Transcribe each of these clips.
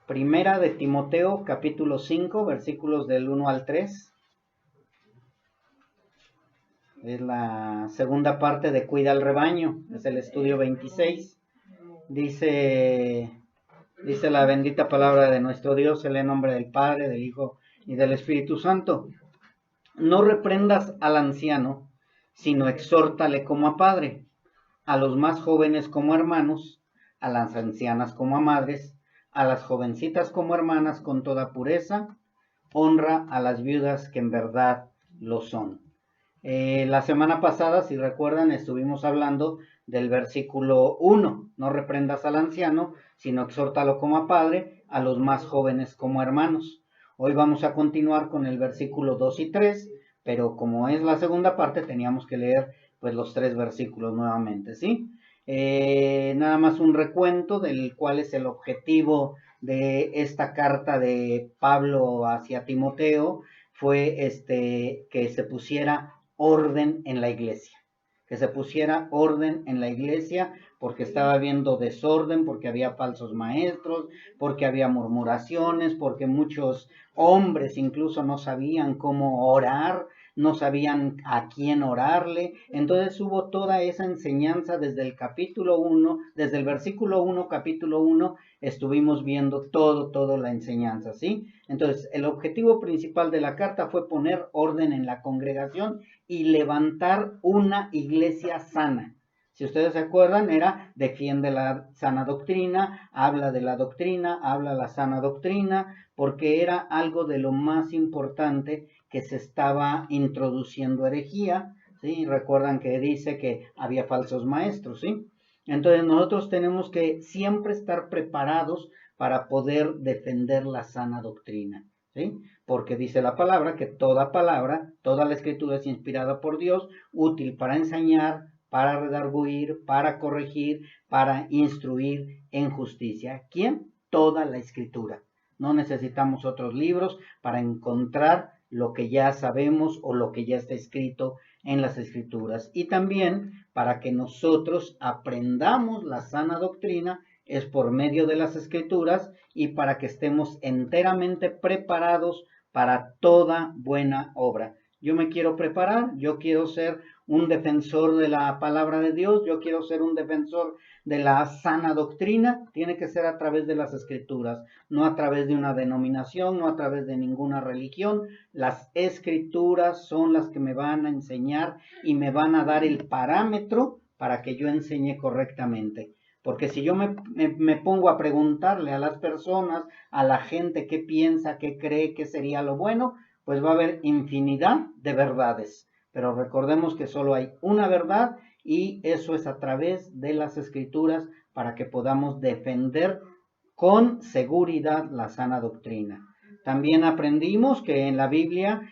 Primera de Timoteo, capítulo 5, versículos del 1 al 3. Es la segunda parte de Cuida el rebaño, es el estudio 26. Dice la bendita palabra de nuestro Dios, en el nombre del Padre, del Hijo y del Espíritu Santo. No reprendas al anciano, sino exhórtale como a padre, a los más jóvenes como hermanos, a las ancianas como a madres, a las jovencitas como hermanas con toda pureza. Honra a las viudas que en verdad lo son. La semana pasada, si recuerdan, estuvimos hablando del versículo 1. No reprendas al anciano, sino exhórtalo como a padre, a los más jóvenes como hermanos. Hoy vamos a continuar con el versículo 2 y 3, pero como es la segunda parte, teníamos que leer pues los 3 versículos nuevamente, ¿sí? Nada más un recuento del cuál es el objetivo de esta carta de Pablo hacia Timoteo. Fue que se pusiera orden en la iglesia, que se pusiera orden en la iglesia, porque estaba habiendo desorden, porque había falsos maestros, porque había murmuraciones, porque muchos hombres incluso no sabían cómo orar, no sabían a quién orarle. Entonces hubo toda esa enseñanza desde el capítulo 1, desde el versículo 1, capítulo 1, estuvimos viendo toda la enseñanza, ¿sí? Entonces, el objetivo principal de la carta fue poner orden en la congregación y levantar una iglesia sana. Si ustedes se acuerdan, era defiende la sana doctrina, habla de la doctrina, habla la sana doctrina, porque era algo de lo más importante, que se estaba introduciendo herejía, ¿sí? Recuerdan que dice que había falsos maestros, ¿sí? Entonces nosotros tenemos que siempre estar preparados para poder defender la sana doctrina, ¿sí? Porque dice la palabra que toda la escritura es inspirada por Dios, útil para enseñar, para redarguir, para corregir, para instruir en justicia. ¿Quién? Toda la escritura. No necesitamos otros libros para encontrar lo que ya sabemos o lo que ya está escrito en las escrituras. Y también para que nosotros aprendamos la sana doctrina es por medio de las escrituras, y para que estemos enteramente preparados para toda buena obra. Yo me quiero preparar, yo quiero ser un defensor de la palabra de Dios, yo quiero ser un defensor de la sana doctrina. Tiene que ser a través de las escrituras, no a través de una denominación, no a través de ninguna religión. Las escrituras son las que me van a enseñar y me van a dar el parámetro para que yo enseñe correctamente. Porque si yo me pongo a preguntarle a las personas, a la gente qué piensa, qué cree, qué sería lo bueno, pues va a haber infinidad de verdades. Pero recordemos que solo hay una verdad, y eso es a través de las escrituras, para que podamos defender con seguridad la sana doctrina. También aprendimos que en la Biblia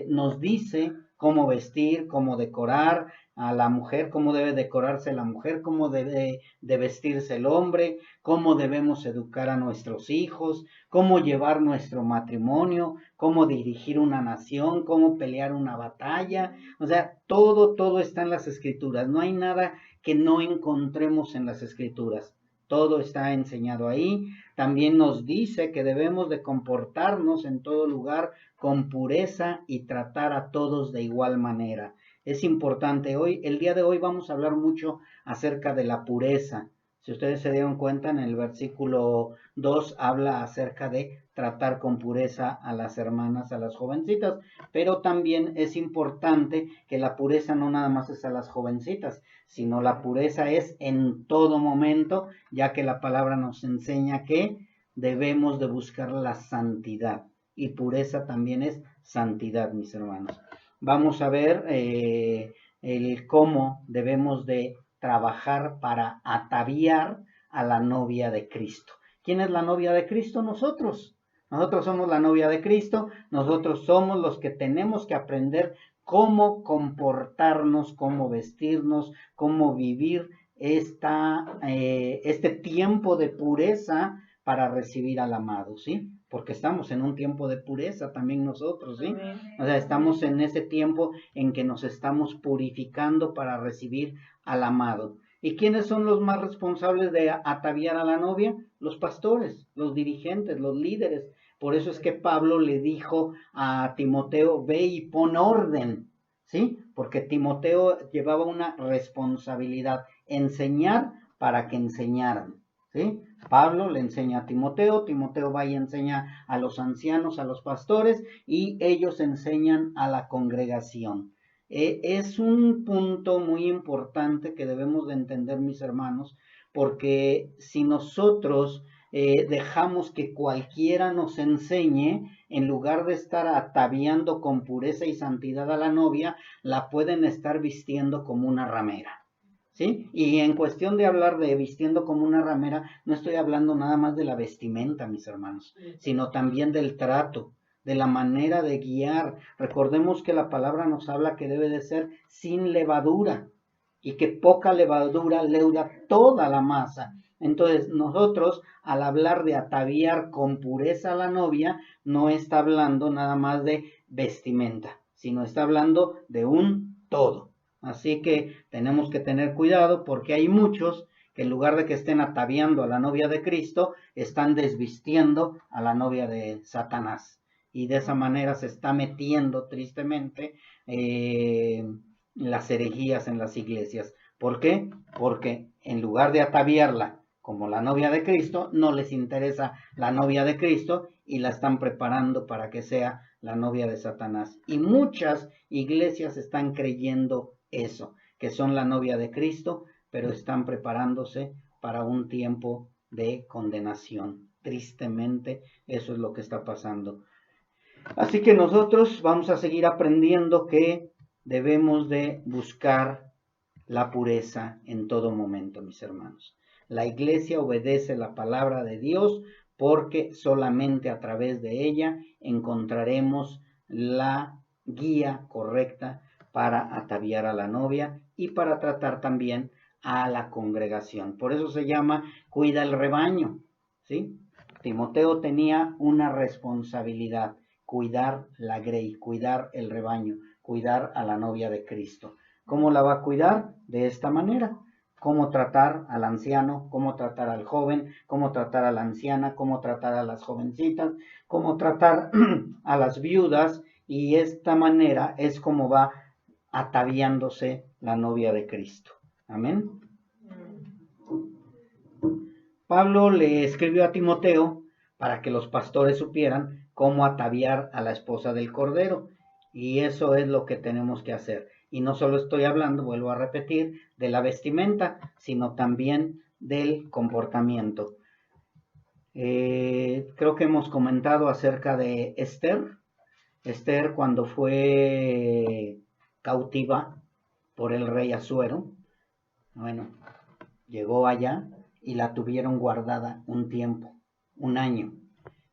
nos dice cómo vestir, cómo decorar a la mujer, cómo debe decorarse la mujer, cómo debe de vestirse el hombre, cómo debemos educar a nuestros hijos, cómo llevar nuestro matrimonio, cómo dirigir una nación, cómo pelear una batalla. O sea, todo está en las escrituras. No hay nada que no encontremos en las escrituras. Todo está enseñado ahí. También nos dice que debemos de comportarnos en todo lugar con pureza y tratar a todos de igual manera. Es importante. El día de hoy vamos a hablar mucho acerca de la pureza. Si ustedes se dieron cuenta, en el versículo 2 habla acerca de tratar con pureza a las hermanas, a las jovencitas, pero también es importante que la pureza no nada más es a las jovencitas, sino la pureza es en todo momento, ya que la palabra nos enseña que debemos de buscar la santidad, y pureza también es santidad, mis hermanos. Vamos a ver el cómo debemos de trabajar para ataviar a la novia de Cristo. ¿Quién es la novia de Cristo? Nosotros. Nosotros somos la novia de Cristo. Nosotros somos los que tenemos que aprender cómo comportarnos, cómo vestirnos, cómo vivir este tiempo de pureza para recibir al amado, ¿sí? Porque estamos en un tiempo de pureza también nosotros, ¿sí? O sea, estamos en ese tiempo en que nos estamos purificando para recibir al amado. ¿Y quiénes son los más responsables de ataviar a la novia? Los pastores, los dirigentes, los líderes. Por eso es que Pablo le dijo a Timoteo, ve y pon orden, ¿sí? Porque Timoteo llevaba una responsabilidad, enseñar para que enseñaran, ¿sí? Pablo le enseña a Timoteo, Timoteo va y enseña a los ancianos, a los pastores, y ellos enseñan a la congregación. Es un punto muy importante que debemos de entender, mis hermanos, porque si nosotros dejamos que cualquiera nos enseñe, en lugar de estar ataviando con pureza y santidad a la novia, la pueden estar vistiendo como una ramera, ¿sí? Y en cuestión de hablar de vistiendo como una ramera, no estoy hablando nada más de la vestimenta, mis hermanos, sino también del trato, de la manera de guiar. Recordemos que la palabra nos habla que debe de ser sin levadura y que poca levadura leuda toda la masa. Entonces nosotros al hablar de ataviar con pureza a la novia, no está hablando nada más de vestimenta, sino está hablando de un todo. Así que tenemos que tener cuidado porque hay muchos que en lugar de que estén ataviando a la novia de Cristo, están desvistiendo a la novia de Satanás. Y de esa manera se está metiendo tristemente las herejías en las iglesias. ¿Por qué? Porque en lugar de ataviarla como la novia de Cristo, no les interesa la novia de Cristo y la están preparando para que sea la novia de Satanás. Y muchas iglesias están creyendo eso, que son la novia de Cristo, pero están preparándose para un tiempo de condenación. Tristemente, eso es lo que está pasando. Así que nosotros vamos a seguir aprendiendo que debemos de buscar la pureza en todo momento, mis hermanos. La iglesia obedece la palabra de Dios porque solamente a través de ella encontraremos la guía correcta para ataviar a la novia y para tratar también a la congregación. Por eso se llama cuida el rebaño, ¿sí? Timoteo tenía una responsabilidad, cuidar la grey, cuidar el rebaño, cuidar a la novia de Cristo. ¿Cómo la va a cuidar? De esta manera. Cómo tratar al anciano, cómo tratar al joven, cómo tratar a la anciana, cómo tratar a las jovencitas, cómo tratar a las viudas, y esta manera es como va ataviándose la novia de Cristo. Amén. Pablo le escribió a Timoteo para que los pastores supieran cómo ataviar a la esposa del Cordero, y eso es lo que tenemos que hacer. Y no solo estoy hablando, vuelvo a repetir, de la vestimenta, sino también del comportamiento. Creo que hemos comentado acerca de Esther. Esther, cuando fue cautiva por el rey Asuero, bueno, llegó allá y la tuvieron guardada un tiempo, un año.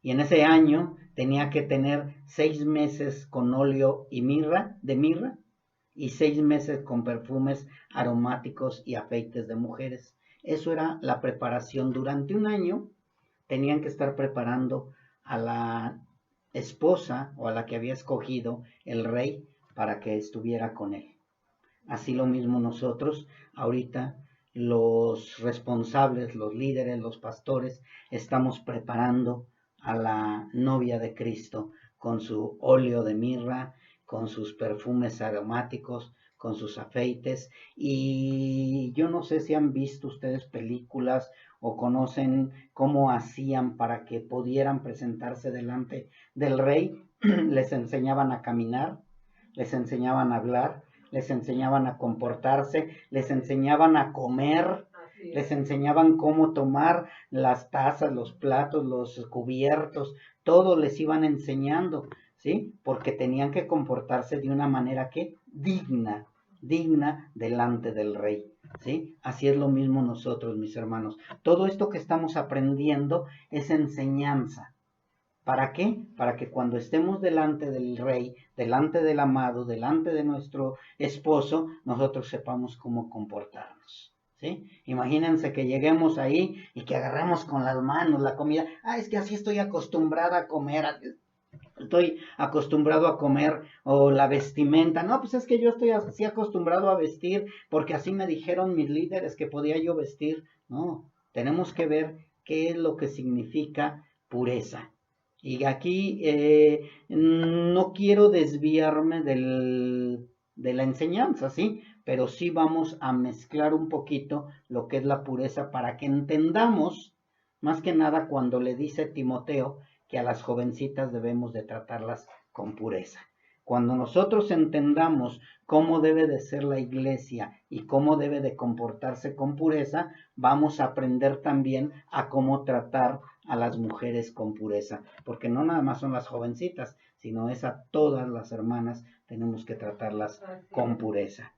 Y en ese año tenía que tener 6 meses con óleo y mirra, y 6 meses con perfumes aromáticos y afeites de mujeres. Eso era la preparación. Durante un año tenían que estar preparando a la esposa o a la que había escogido el rey para que estuviera con él. Así lo mismo nosotros, ahorita los responsables, los líderes, los pastores, estamos preparando a la novia de Cristo con su óleo de mirra, con sus perfumes aromáticos, con sus afeites. Y yo no sé si han visto ustedes películas o conocen cómo hacían para que pudieran presentarse delante del rey. Les enseñaban a caminar, les enseñaban a hablar, les enseñaban a comportarse, les enseñaban a comer, les enseñaban cómo tomar las tazas, los platos, los cubiertos, todo les iban enseñando, ¿sí? Porque tenían que comportarse de una manera que digna delante del rey, ¿sí? Así es lo mismo nosotros, mis hermanos. Todo esto que estamos aprendiendo es enseñanza. ¿Para qué? Para que cuando estemos delante del rey, delante del amado, delante de nuestro esposo, nosotros sepamos cómo comportarnos, ¿sí? Imagínense que lleguemos ahí y que agarremos con las manos la comida. Es que así estoy acostumbrada a comer. estoy acostumbrado a comer, o la vestimenta. No, pues es que yo estoy así acostumbrado a vestir porque así me dijeron mis líderes que podía yo vestir. No, tenemos que ver qué es lo que significa pureza. Y aquí no quiero desviarme de la enseñanza, ¿sí? Pero sí vamos a mezclar un poquito lo que es la pureza para que entendamos, más que nada cuando le dice Timoteo que a las jovencitas debemos de tratarlas con pureza. Cuando nosotros entendamos cómo debe de ser la iglesia y cómo debe de comportarse con pureza, vamos a aprender también a cómo tratar a las mujeres con pureza, porque no nada más son las jovencitas, sino es a todas las hermanas, tenemos que tratarlas con pureza.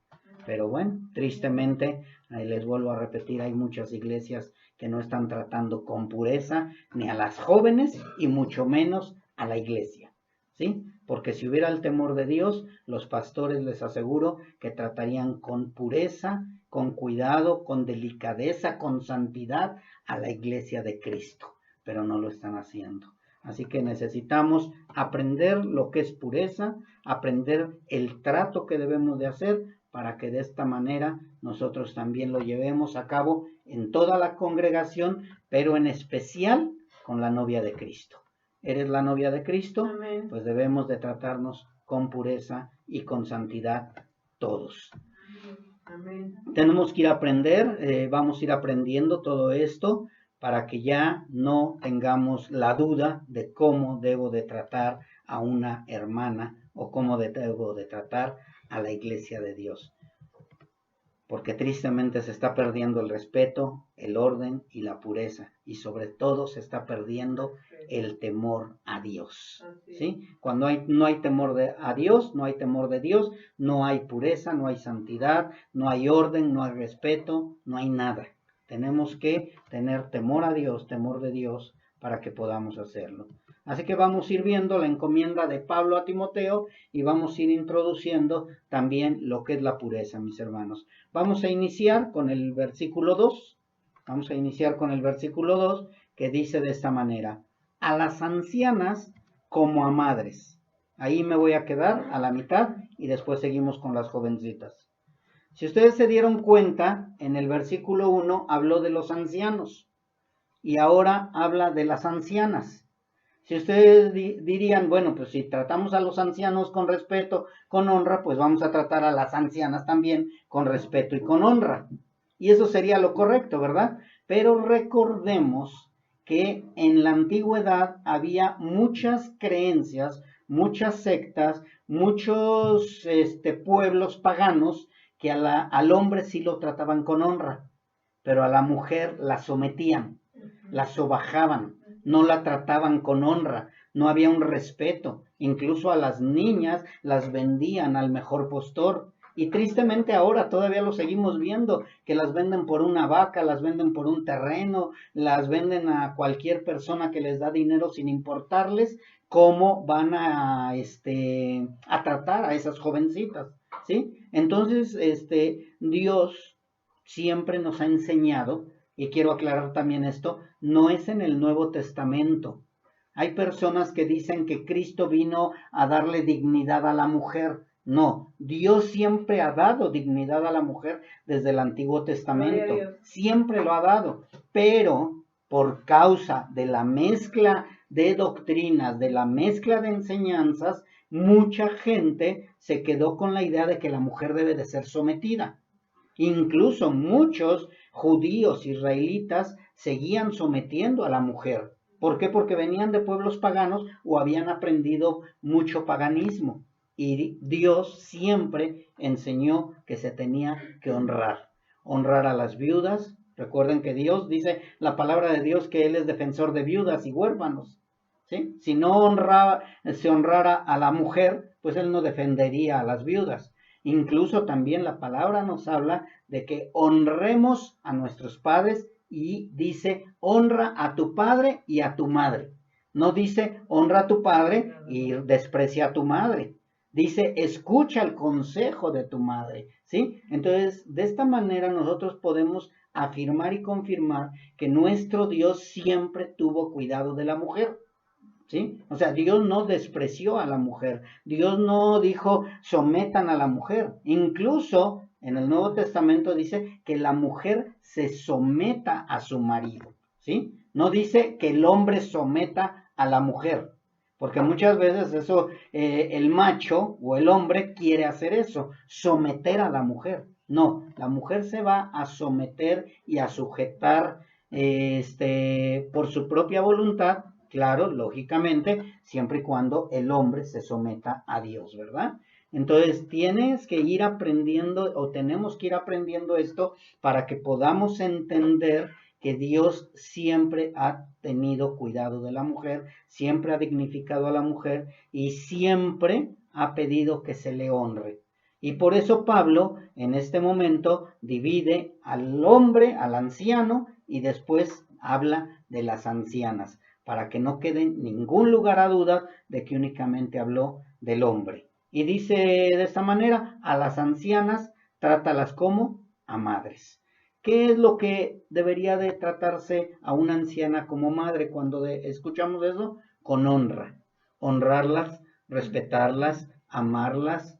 Pero bueno, tristemente, les vuelvo a repetir, hay muchas iglesias que no están tratando con pureza ni a las jóvenes y mucho menos a la iglesia, ¿sí? Porque si hubiera el temor de Dios, los pastores les aseguro que tratarían con pureza, con cuidado, con delicadeza, con santidad a la iglesia de Cristo, pero no lo están haciendo. Así que necesitamos aprender lo que es pureza, aprender el trato que debemos de hacer para que de esta manera nosotros también lo llevemos a cabo en toda la congregación, pero en especial con la novia de Cristo. ¿Eres la novia de Cristo? Amén. Pues debemos de tratarnos con pureza y con santidad todos. Amén. Tenemos que ir a aprender, vamos a ir aprendiendo todo esto para que ya no tengamos la duda de cómo debo de tratar a una hermana o cómo debo de tratar a la iglesia de Dios. Porque tristemente se está perdiendo el respeto, el orden y la pureza, y sobre todo se está perdiendo el temor a Dios, ¿sí? Cuando no hay temor a Dios, no hay temor de Dios, no hay pureza, no hay santidad, no hay orden, no hay respeto, no hay nada. Tenemos que tener temor a Dios, temor de Dios, para que podamos hacerlo. Así que vamos a ir viendo la encomienda de Pablo a Timoteo y vamos a ir introduciendo también lo que es la pureza, mis hermanos. Vamos a iniciar con el versículo 2. Vamos a iniciar con el versículo 2 que dice de esta manera: a las ancianas como a madres. Ahí me voy a quedar a la mitad y después seguimos con las jovencitas. Si ustedes se dieron cuenta, en el versículo 1 habló de los ancianos y ahora habla de las ancianas. Si ustedes dirían, bueno, pues si tratamos a los ancianos con respeto, con honra, pues vamos a tratar a las ancianas también con respeto y con honra. Y eso sería lo correcto, ¿verdad? Pero recordemos que en la antigüedad había muchas creencias, muchas sectas, muchos pueblos paganos que al hombre sí lo trataban con honra, pero a la mujer la sometían, la sobajaban, no la trataban con honra, no había un respeto, incluso a las niñas las vendían al mejor postor. Y tristemente ahora todavía lo seguimos viendo, que las venden por una vaca, las venden por un terreno, las venden a cualquier persona que les da dinero sin importarles cómo van a tratar a esas jovencitas, ¿sí? Entonces, Dios siempre nos ha enseñado, y quiero aclarar también esto, no es en el Nuevo Testamento. Hay personas que dicen que Cristo vino a darle dignidad a la mujer. No, Dios siempre ha dado dignidad a la mujer desde el Antiguo Testamento. Siempre lo ha dado, pero por causa de la mezcla de doctrinas, de la mezcla de enseñanzas, mucha gente se quedó con la idea de que la mujer debe de ser sometida. Incluso muchos judíos israelitas seguían sometiendo a la mujer. ¿Por qué? Porque venían de pueblos paganos o habían aprendido mucho paganismo. Y Dios siempre enseñó que se tenía que honrar. Honrar a las viudas. Recuerden que Dios dice la palabra de Dios que Él es defensor de viudas y huérfanos, ¿sí? Si no se honrara a la mujer, pues Él no defendería a las viudas. Incluso también la palabra nos habla de que honremos a nuestros padres y dice honra a tu padre y a tu madre. No dice honra a tu padre y desprecia a tu madre. Dice escucha el consejo de tu madre, ¿sí? Entonces, de esta manera nosotros podemos afirmar y confirmar que nuestro Dios siempre tuvo cuidado de la mujer. ¿sí? O sea, Dios no despreció a la mujer. Dios no dijo sometan a la mujer. Incluso en el Nuevo Testamento dice que la mujer se someta a su marido, ¿sí? No dice que el hombre someta a la mujer. Porque muchas veces eso, el macho o el hombre quiere hacer eso, someter a la mujer. No, la mujer se va a someter y a sujetar por su propia voluntad, claro, lógicamente, siempre y cuando el hombre se someta a Dios, ¿verdad? Entonces tienes que ir aprendiendo o tenemos que ir aprendiendo esto para que podamos entender que Dios siempre ha tenido cuidado de la mujer, siempre ha dignificado a la mujer y siempre ha pedido que se le honre. Y por eso Pablo en este momento divide al hombre, al anciano, y después habla de las ancianas, para que no quede ningún lugar a duda de que únicamente habló del hombre. Y dice de esta manera, a las ancianas trátalas como a madres. ¿Qué es lo que debería de tratarse a una anciana como madre cuando escuchamos eso? Con honra. Honrarlas, respetarlas, amarlas,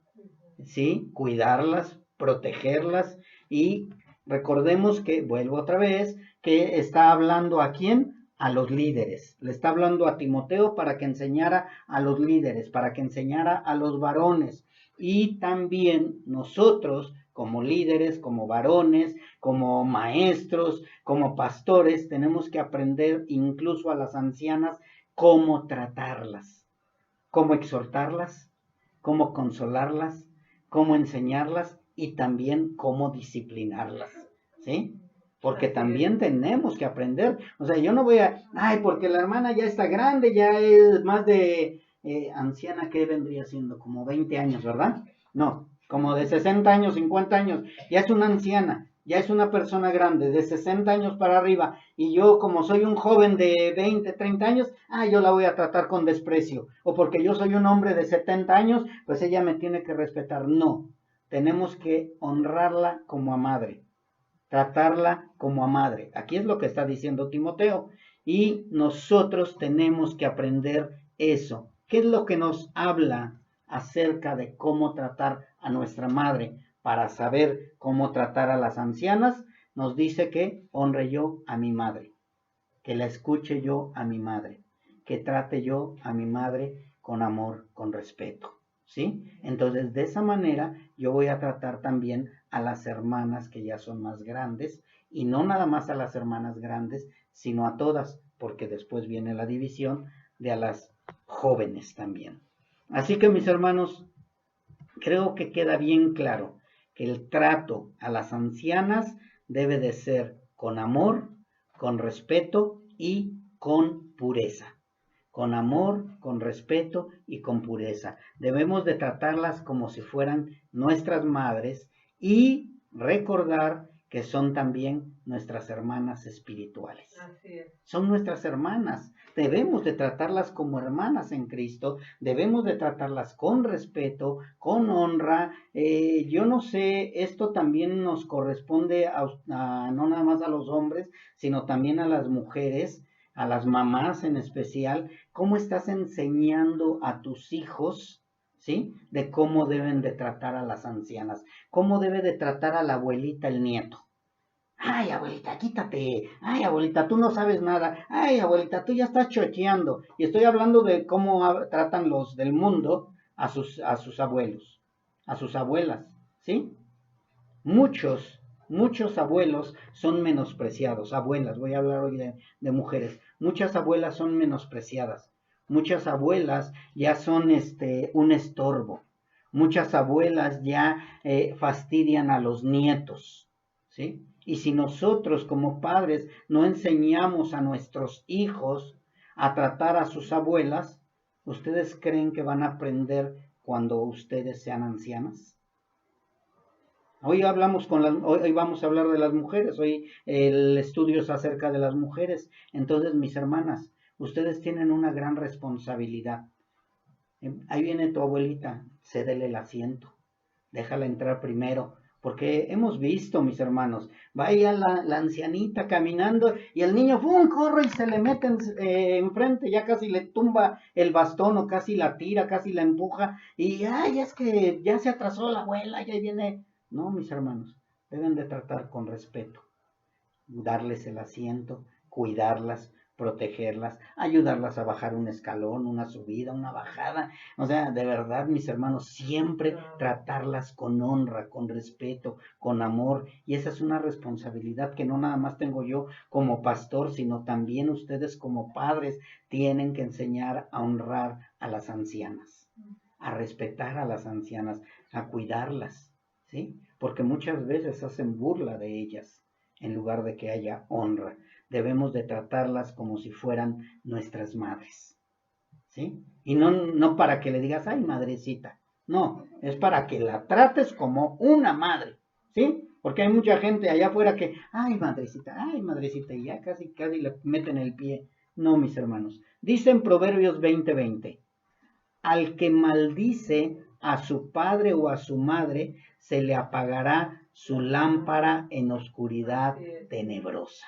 ¿sí? Cuidarlas, protegerlas y recordemos que, vuelvo otra vez, que está hablando a quién, a los líderes. Le está hablando a Timoteo para que enseñara a los líderes, para que enseñara a los varones. Y también nosotros, como líderes, como varones, como maestros, como pastores, tenemos que aprender incluso a las ancianas cómo tratarlas, cómo exhortarlas, cómo consolarlas, cómo enseñarlas y también cómo disciplinarlas, ¿sí? Porque también tenemos que aprender. O sea, yo no voy ay, porque la hermana ya está grande, ya es más de anciana, que vendría siendo como 20 años, ¿verdad? No, como de 60 años, 50 años, ya es una anciana, ya es una persona grande, de 60 años para arriba, y yo como soy un joven de 20, 30 años, yo la voy a tratar con desprecio, o porque yo soy un hombre de 70 años, pues ella me tiene que respetar. No, tenemos que honrarla como a madre, tratarla como a madre. Aquí es lo que está diciendo Timoteo, y nosotros tenemos que aprender eso. ¿Qué es lo que nos habla acerca de cómo tratar a nuestra madre? Para saber cómo tratar a las ancianas, nos dice que honre yo a mi madre, que la escuche yo a mi madre, que trate yo a mi madre con amor, con respeto, ¿sí? Entonces, de esa manera yo voy a tratar también a las hermanas que ya son más grandes, y no nada más a las hermanas grandes, sino a todas, porque después viene la división de a las jóvenes también. Así que, mis hermanos, creo que queda bien claro que el trato a las ancianas debe de ser con amor, con respeto y con pureza. Con amor, con respeto y con pureza. Debemos de tratarlas como si fueran nuestras madres y recordar que son también nuestras hermanas espirituales. Así es. Son nuestras hermanas. Debemos de tratarlas como hermanas en Cristo, debemos de tratarlas con respeto, con honra. Yo no sé, esto también nos corresponde no nada más a los hombres, sino también a las mujeres, a las mamás en especial. ¿Cómo estás enseñando a tus hijos, ¿sí? De cómo deben de tratar a las ancianas, cómo debe de tratar a la abuelita el nieto? Ay, abuelita, quítate. Ay, abuelita, tú no sabes nada. Ay, abuelita, tú ya estás chocheando. Y estoy hablando de cómo tratan los del mundo a sus abuelos, a sus abuelas, ¿sí? Muchos abuelos son menospreciados. Abuelas, voy a hablar hoy de mujeres. Muchas abuelas son menospreciadas. Muchas abuelas ya son un estorbo. Muchas abuelas ya fastidian a los nietos, ¿sí? Y si nosotros como padres no enseñamos a nuestros hijos a tratar a sus abuelas, ¿ustedes creen que van a aprender cuando ustedes sean ancianas? Hoy hoy vamos a hablar de las mujeres, hoy el estudio es acerca de las mujeres. Entonces, mis hermanas, ustedes tienen una gran responsabilidad. Ahí viene tu abuelita, cédele el asiento, déjala entrar primero, Porque hemos visto, mis hermanos, vaya la ancianita caminando y el niño ¡fum! Corre y se le mete enfrente, ya casi le tumba el bastón o casi la tira, casi la empuja y ¡ay! Es que ya se atrasó la abuela, ya viene. No, mis hermanos, deben de tratar con respeto, darles el asiento, cuidarlas, protegerlas, ayudarlas a bajar un escalón, una subida, una bajada. O sea, de verdad, mis hermanos, siempre tratarlas con honra, con respeto, con amor. Y esa es una responsabilidad que no nada más tengo yo como pastor, sino también ustedes como padres tienen que enseñar a honrar a las ancianas, a respetar a las ancianas, a cuidarlas, ¿sí? Porque muchas veces hacen burla de ellas en lugar de que haya honra. Debemos de tratarlas como si fueran nuestras madres, ¿sí? Y no para que le digas, ay, madrecita. No, es para que la trates como una madre, ¿sí? Porque hay mucha gente allá afuera que, ay, madrecita, y ya casi le meten el pie. No, mis hermanos. Dice en Proverbios 20:20, al que maldice a su padre o a su madre, se le apagará su lámpara en oscuridad tenebrosa.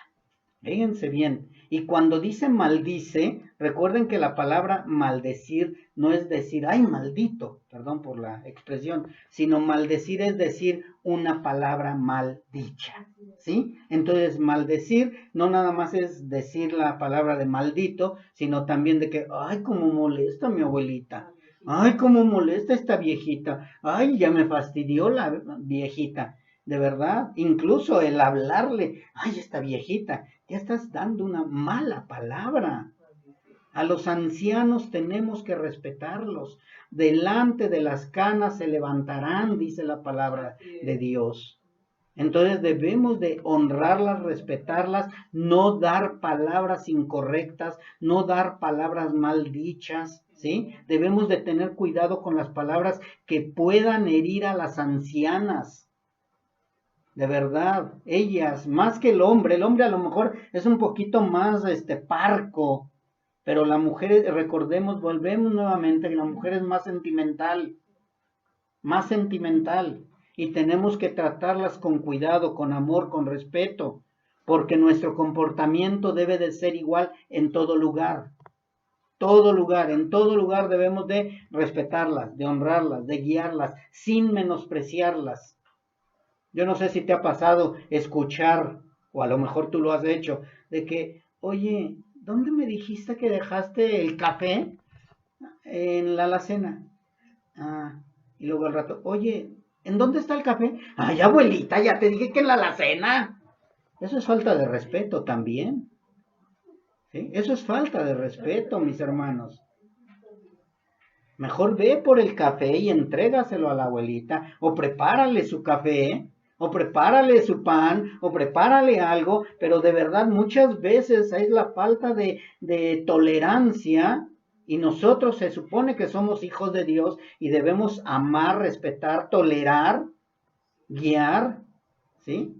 Fíjense bien. Y cuando dice maldice, recuerden que la palabra maldecir no es decir, ay, maldito, perdón por la expresión, sino maldecir es decir una palabra mal dicha, ¿sí? Entonces, maldecir no nada más es decir la palabra de maldito, sino también de que, ay, cómo molesta mi abuelita, ay, cómo molesta esta viejita, ay, ya me fastidió la viejita. De verdad, incluso el hablarle, ay, esta viejita, ya estás dando una mala palabra. A los ancianos tenemos que respetarlos. Delante de las canas se levantarán, dice la palabra de Dios. Entonces debemos de honrarlas, respetarlas, no dar palabras incorrectas, no dar palabras mal dichas, ¿sí? Debemos de tener cuidado con las palabras que puedan herir a las ancianas. De verdad, ellas, más que el hombre a lo mejor es un poquito más parco, pero la mujer, recordemos, volvemos nuevamente, que la mujer es más sentimental, y tenemos que tratarlas con cuidado, con amor, con respeto, porque nuestro comportamiento debe de ser igual en todo lugar. En todo lugar debemos de respetarlas, de honrarlas, de guiarlas, sin menospreciarlas. Yo no sé si te ha pasado escuchar, o a lo mejor tú lo has hecho, de que, oye, ¿dónde me dijiste que dejaste el café? En la alacena. Ah, y luego al rato, oye, ¿en dónde está el café? Ay, abuelita, ya te dije que en la alacena. Eso es falta de respeto también, ¿sí? Eso es falta de respeto, mis hermanos. Mejor ve por el café y entrégaselo a la abuelita, o prepárale su café, o prepárale su pan, o prepárale algo, pero de verdad muchas veces es la falta de tolerancia, y nosotros se supone que somos hijos de Dios y debemos amar, respetar, tolerar, guiar, ¿sí?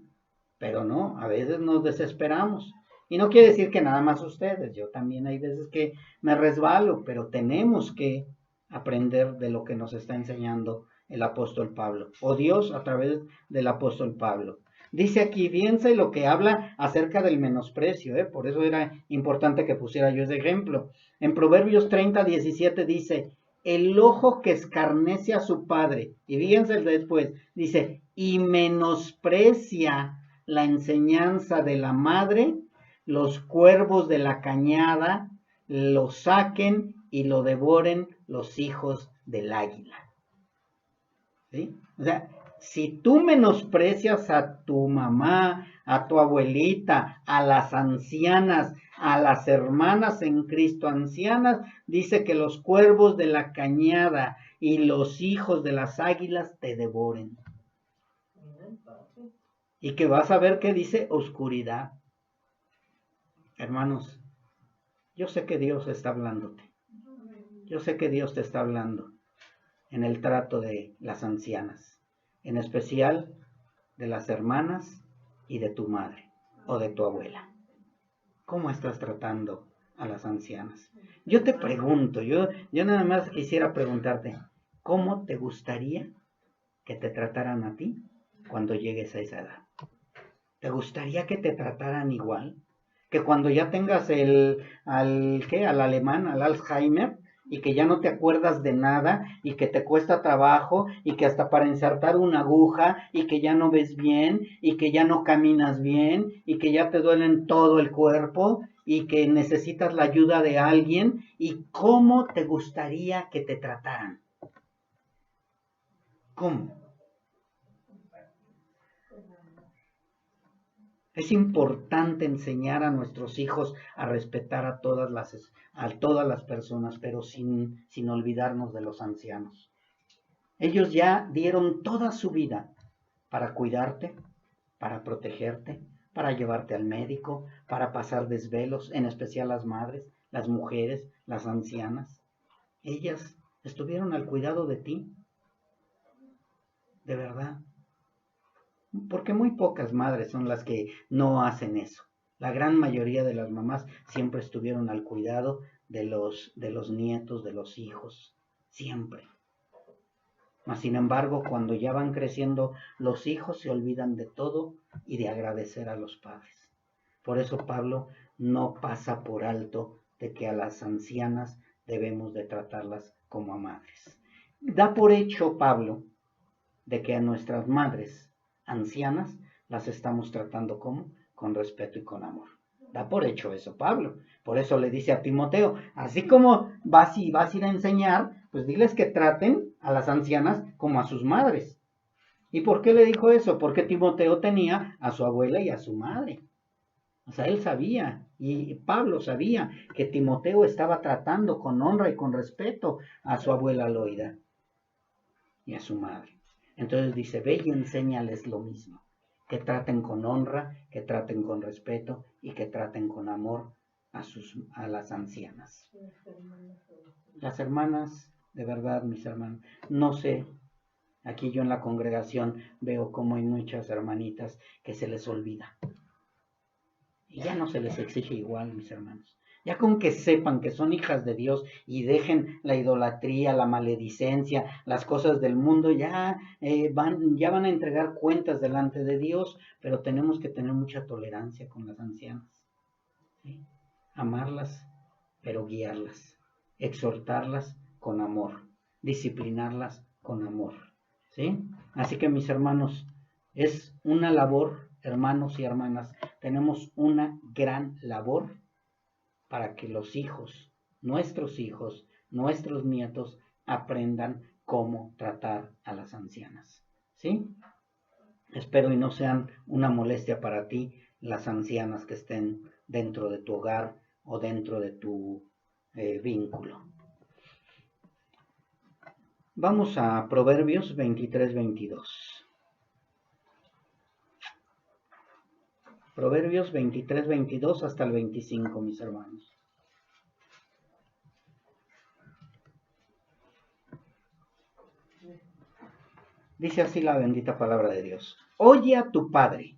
Pero no, a veces nos desesperamos. Y no quiere decir que nada más ustedes, yo también hay veces que me resbalo, pero tenemos que aprender de lo que nos está enseñando el apóstol Pablo, o Dios a través del apóstol Pablo. Dice aquí, fíjense lo que habla acerca del menosprecio, por eso era importante que pusiera yo ese ejemplo. En Proverbios 30:17 dice, el ojo que escarnece a su padre, y fíjense el después, dice, y menosprecia la enseñanza de la madre, los cuervos de la cañada lo saquen y lo devoren los hijos del águila. ¿Sí? O sea, si tú menosprecias a tu mamá, a tu abuelita, a las ancianas, a las hermanas en Cristo ancianas, dice que los cuervos de la cañada y los hijos de las águilas te devoren. Y que vas a ver que dice oscuridad. Hermanos, yo sé que Dios está hablándote. Yo sé que Dios te está hablando en el trato de las ancianas, en especial de las hermanas y de tu madre o de tu abuela. ¿Cómo estás tratando a las ancianas? Yo te pregunto, yo nada más quisiera preguntarte, ¿cómo te gustaría que te trataran a ti cuando llegues a esa edad? ¿Te gustaría que te trataran igual? Que cuando ya tengas al alemán, al Alzheimer, y que ya no te acuerdas de nada, y que te cuesta trabajo, y que hasta para insertar una aguja, y que ya no ves bien, y que ya no caminas bien, y que ya te duelen todo el cuerpo, y que necesitas la ayuda de alguien, y cómo te gustaría que te trataran? ¿Cómo? Es importante enseñar a nuestros hijos a respetar a todas las personas, pero sin olvidarnos de los ancianos. Ellos ya dieron toda su vida para cuidarte, para protegerte, para llevarte al médico, para pasar desvelos, en especial las madres, las mujeres, las ancianas. Ellas estuvieron al cuidado de ti, de verdad. Porque muy pocas madres son las que no hacen eso. La gran mayoría de las mamás siempre estuvieron al cuidado de los nietos, de los hijos, siempre. Mas, sin embargo, cuando ya van creciendo, los hijos se olvidan de todo y de agradecer a los padres. Por eso Pablo no pasa por alto de que a las ancianas debemos de tratarlas como a madres. Da por hecho Pablo de que a nuestras madres ancianas las estamos tratando como con respeto y con amor. Da por hecho eso Pablo. Por eso le dice a Timoteo, así como vas a ir a enseñar, pues diles que traten a las ancianas como a sus madres. ¿Y por qué le dijo eso? Porque Timoteo tenía a su abuela y a su madre. O sea, él sabía, y Pablo sabía, que Timoteo estaba tratando con honra y con respeto a su abuela Loida y a su madre. Entonces dice, ve y enséñales lo mismo, que traten con honra, que traten con respeto y que traten con amor a las ancianas. Las hermanas, de verdad, mis hermanos, no sé, aquí yo en la congregación veo como hay muchas hermanitas que se les olvida. Y ya no se les exige igual, mis hermanos. Ya con que sepan que son hijas de Dios y dejen la idolatría, la maledicencia, las cosas del mundo, ya van a entregar cuentas delante de Dios, pero tenemos que tener mucha tolerancia con las ancianas. ¿Sí? Amarlas, pero guiarlas. Exhortarlas con amor. Disciplinarlas con amor. ¿Sí? Así que, mis hermanos, es una labor, hermanos y hermanas, tenemos una gran labor para que los hijos, nuestros nietos, aprendan cómo tratar a las ancianas. ¿Sí? Espero y no sean una molestia para ti las ancianas que estén dentro de tu hogar o dentro de tu vínculo. Vamos a Proverbios 23-22. Proverbios 23-22 hasta el 25, mis hermanos. Dice así la bendita palabra de Dios. Oye a tu padre,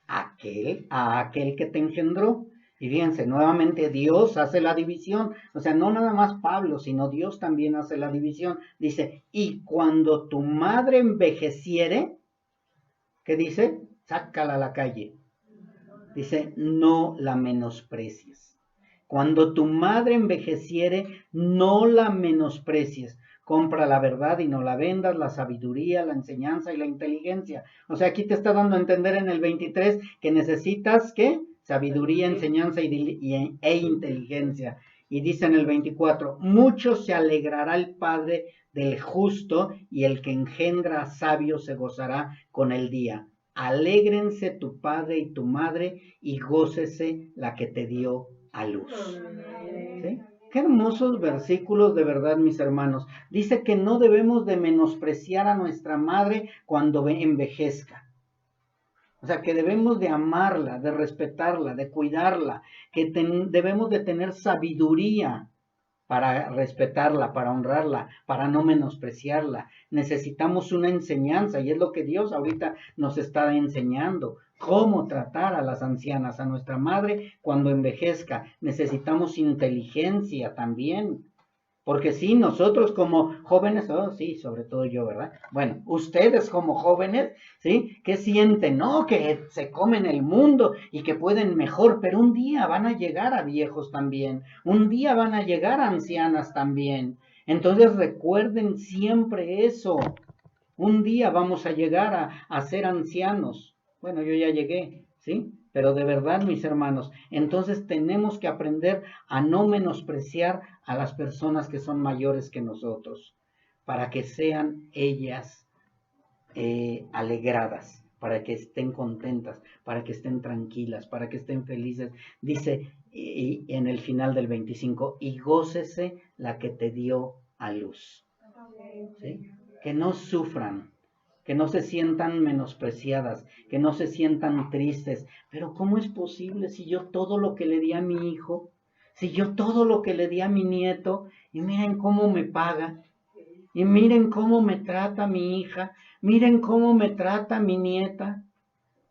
a aquel que te engendró. Y fíjense, nuevamente Dios hace la división. O sea, no nada más Pablo, sino Dios también hace la división. Dice, y cuando tu madre envejeciere, ¿qué dice? Sácala a la calle. Dice, no la menosprecies. Cuando tu madre envejeciere, no la menosprecies. Compra la verdad y no la vendas, la sabiduría, la enseñanza y la inteligencia. O sea, aquí te está dando a entender en el 23 que necesitas, ¿qué? Sabiduría, enseñanza e inteligencia. Y dice en el 24, mucho se alegrará el padre del justo y el que engendra a sabio se gozará con el día. Alégrense tu padre y tu madre y gócese la que te dio a luz. ¿Sí? Qué hermosos versículos, de verdad, mis hermanos. Dice que no debemos de menospreciar a nuestra madre cuando envejezca. O sea, que debemos de amarla, de respetarla, de cuidarla, que debemos de tener sabiduría para respetarla, para honrarla, para no menospreciarla. Necesitamos una enseñanza y es lo que Dios ahorita nos está enseñando. Cómo tratar a las ancianas, a nuestra madre cuando envejezca. Necesitamos inteligencia también. Porque sí, nosotros como jóvenes, oh sí, sobre todo yo, ¿verdad? Bueno, ustedes como jóvenes, ¿sí? ¿Qué sienten? No, que se comen el mundo y que pueden mejor, pero un día van a llegar a viejos también, un día van a llegar a ancianas también. Entonces recuerden siempre eso. Un día vamos a llegar a ser ancianos. Bueno, yo ya llegué, ¿sí? Pero de verdad, mis hermanos, entonces tenemos que aprender a no menospreciar a las personas que son mayores que nosotros, para que sean ellas alegradas, para que estén contentas, para que estén tranquilas, para que estén felices. Dice en el final del 25, y gócese la que te dio a luz. ¿Sí? Que no sufran, que no se sientan menospreciadas, que no se sientan tristes. Pero ¿cómo es posible si yo todo lo que le di a mi hijo, si yo todo lo que le di a mi nieto, y miren cómo me paga, y miren cómo me trata mi hija, miren cómo me trata mi nieta?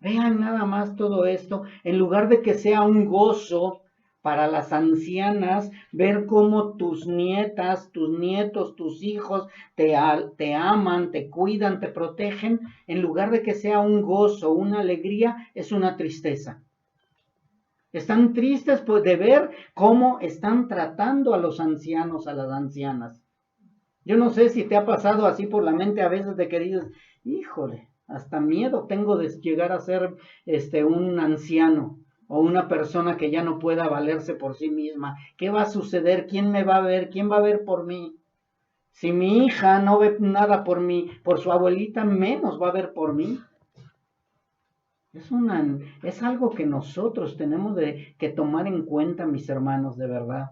Vean nada más todo esto, en lugar de que sea un gozo para las ancianas, ver cómo tus nietas, tus nietos, tus hijos te aman, te cuidan, te protegen, en lugar de que sea un gozo, una alegría, es una tristeza. Están tristes de ver cómo están tratando a los ancianos, a las ancianas. Yo no sé si te ha pasado así por la mente a veces de que dices, híjole, hasta miedo tengo de llegar a ser un anciano o una persona que ya no pueda valerse por sí misma. ¿Qué va a suceder? ¿Quién me va a ver? ¿Quién va a ver por mí? Si mi hija no ve nada por mí, por su abuelita, menos va a ver por mí. Es algo que nosotros tenemos que tomar en cuenta, mis hermanos, de verdad.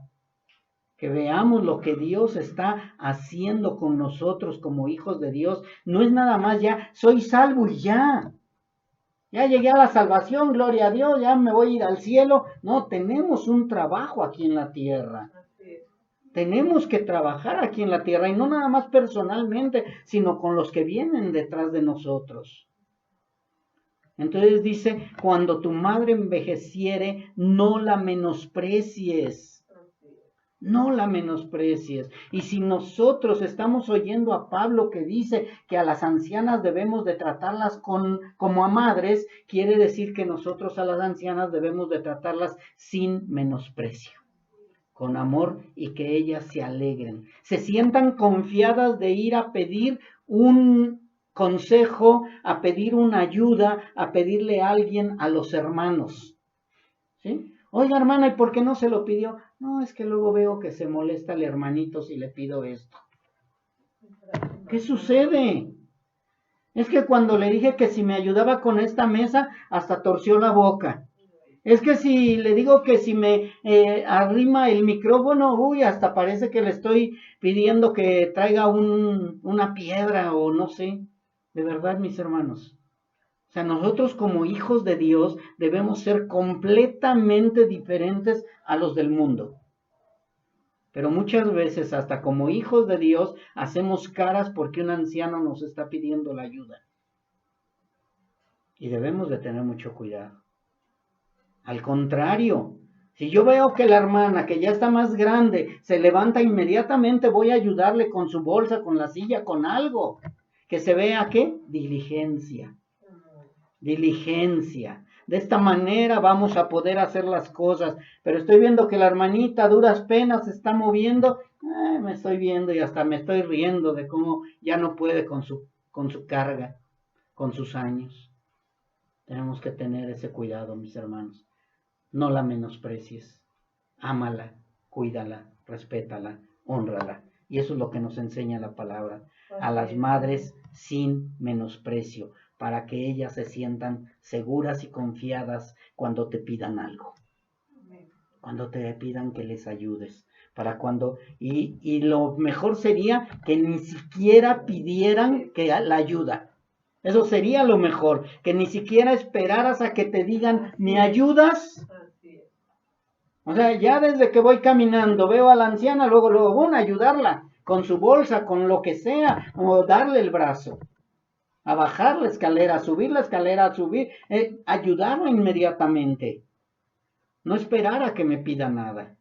Que veamos lo que Dios está haciendo con nosotros como hijos de Dios. No es nada más ya, soy salvo y ya. Ya llegué a la salvación, gloria a Dios, ya me voy a ir al cielo. No, tenemos un trabajo aquí en la tierra. Tenemos que trabajar aquí en la tierra y no nada más personalmente, sino con los que vienen detrás de nosotros. Entonces dice, cuando tu madre envejeciere, no la menosprecies. No la menosprecies. Y si nosotros estamos oyendo a Pablo que dice que a las ancianas debemos de tratarlas como a madres, quiere decir que nosotros a las ancianas debemos de tratarlas sin menosprecio, con amor, y que ellas se alegren, se sientan confiadas de ir a pedir un consejo, a pedir una ayuda, a pedirle a alguien a los hermanos. ¿Sí? Oiga, hermana, ¿y por qué no se lo pidió? No, es que luego veo que se molesta el hermanito si le pido esto. ¿Qué sucede? Es que cuando le dije que si me ayudaba con esta mesa, hasta torció la boca. Es que si le digo que si me arrima el micrófono, uy, hasta parece que le estoy pidiendo que traiga una piedra o no sé. De verdad, mis hermanos. O sea, nosotros como hijos de Dios debemos ser completamente diferentes a los del mundo. Pero muchas veces, hasta como hijos de Dios, hacemos caras porque un anciano nos está pidiendo la ayuda. Y debemos de tener mucho cuidado. Al contrario, si yo veo que la hermana, que ya está más grande, se levanta inmediatamente, voy a ayudarle con su bolsa, con la silla, con algo. Que se vea, ¿qué? Diligencia. Diligencia. De esta manera vamos a poder hacer las cosas. Pero estoy viendo que la hermanita a duras penas se está moviendo. Me estoy viendo y hasta me estoy riendo de cómo ya no puede con su carga, con sus años. Tenemos que tener ese cuidado, mis hermanos. No la menosprecies. Ámala, cuídala, respétala, hónrala. Y eso es lo que nos enseña la palabra. A las madres sin menosprecio, para que ellas se sientan seguras y confiadas cuando te pidan algo. Cuando te pidan que les ayudes. Y lo mejor sería que ni siquiera pidieran que la ayuda. Eso sería lo mejor, que ni siquiera esperaras a que te digan, ¿me ayudas? O sea, ya desde que voy caminando, veo a la anciana, luego voy a ayudarla con su bolsa, con lo que sea, o darle el brazo, a bajar la escalera, a subir la escalera, ayudarla inmediatamente. No esperar a que me pida nada.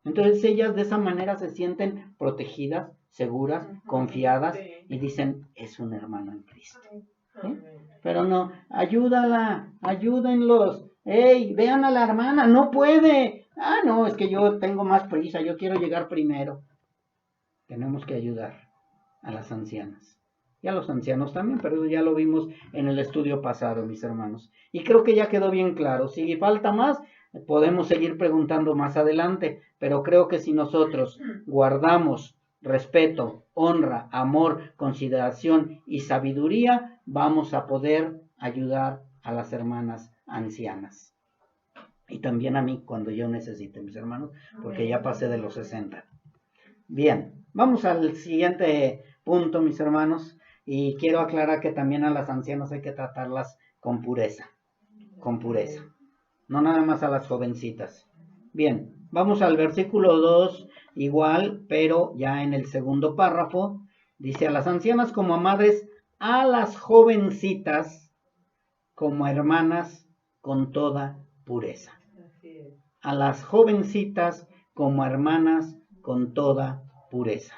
Entonces ellas de esa manera se sienten protegidas, seguras, confiadas y dicen, es un hermano en Cristo. ¿Sí? Pero no, ayúdala, ayúdenlos. Hey, vean a la hermana, no puede. Ah, no, es que yo tengo más prisa, yo quiero llegar primero. Tenemos que ayudar a las ancianas. Y a los ancianos también, pero eso ya lo vimos en el estudio pasado, mis hermanos. Y creo que ya quedó bien claro. Si falta más, podemos seguir preguntando más adelante, pero creo que si nosotros guardamos respeto, honra, amor, consideración y sabiduría, vamos a poder ayudar a las hermanas ancianas. Y también a mí cuando yo necesite, mis hermanos, porque ya pasé de los 60. Bien, vamos al siguiente punto, mis hermanos, y quiero aclarar que también a las ancianas hay que tratarlas con pureza, no nada más a las jovencitas. Bien, vamos al versículo 2, igual, pero ya en el segundo párrafo, dice a las ancianas como a madres, a las jovencitas como hermanas con toda pureza. A las jovencitas como hermanas con toda pureza.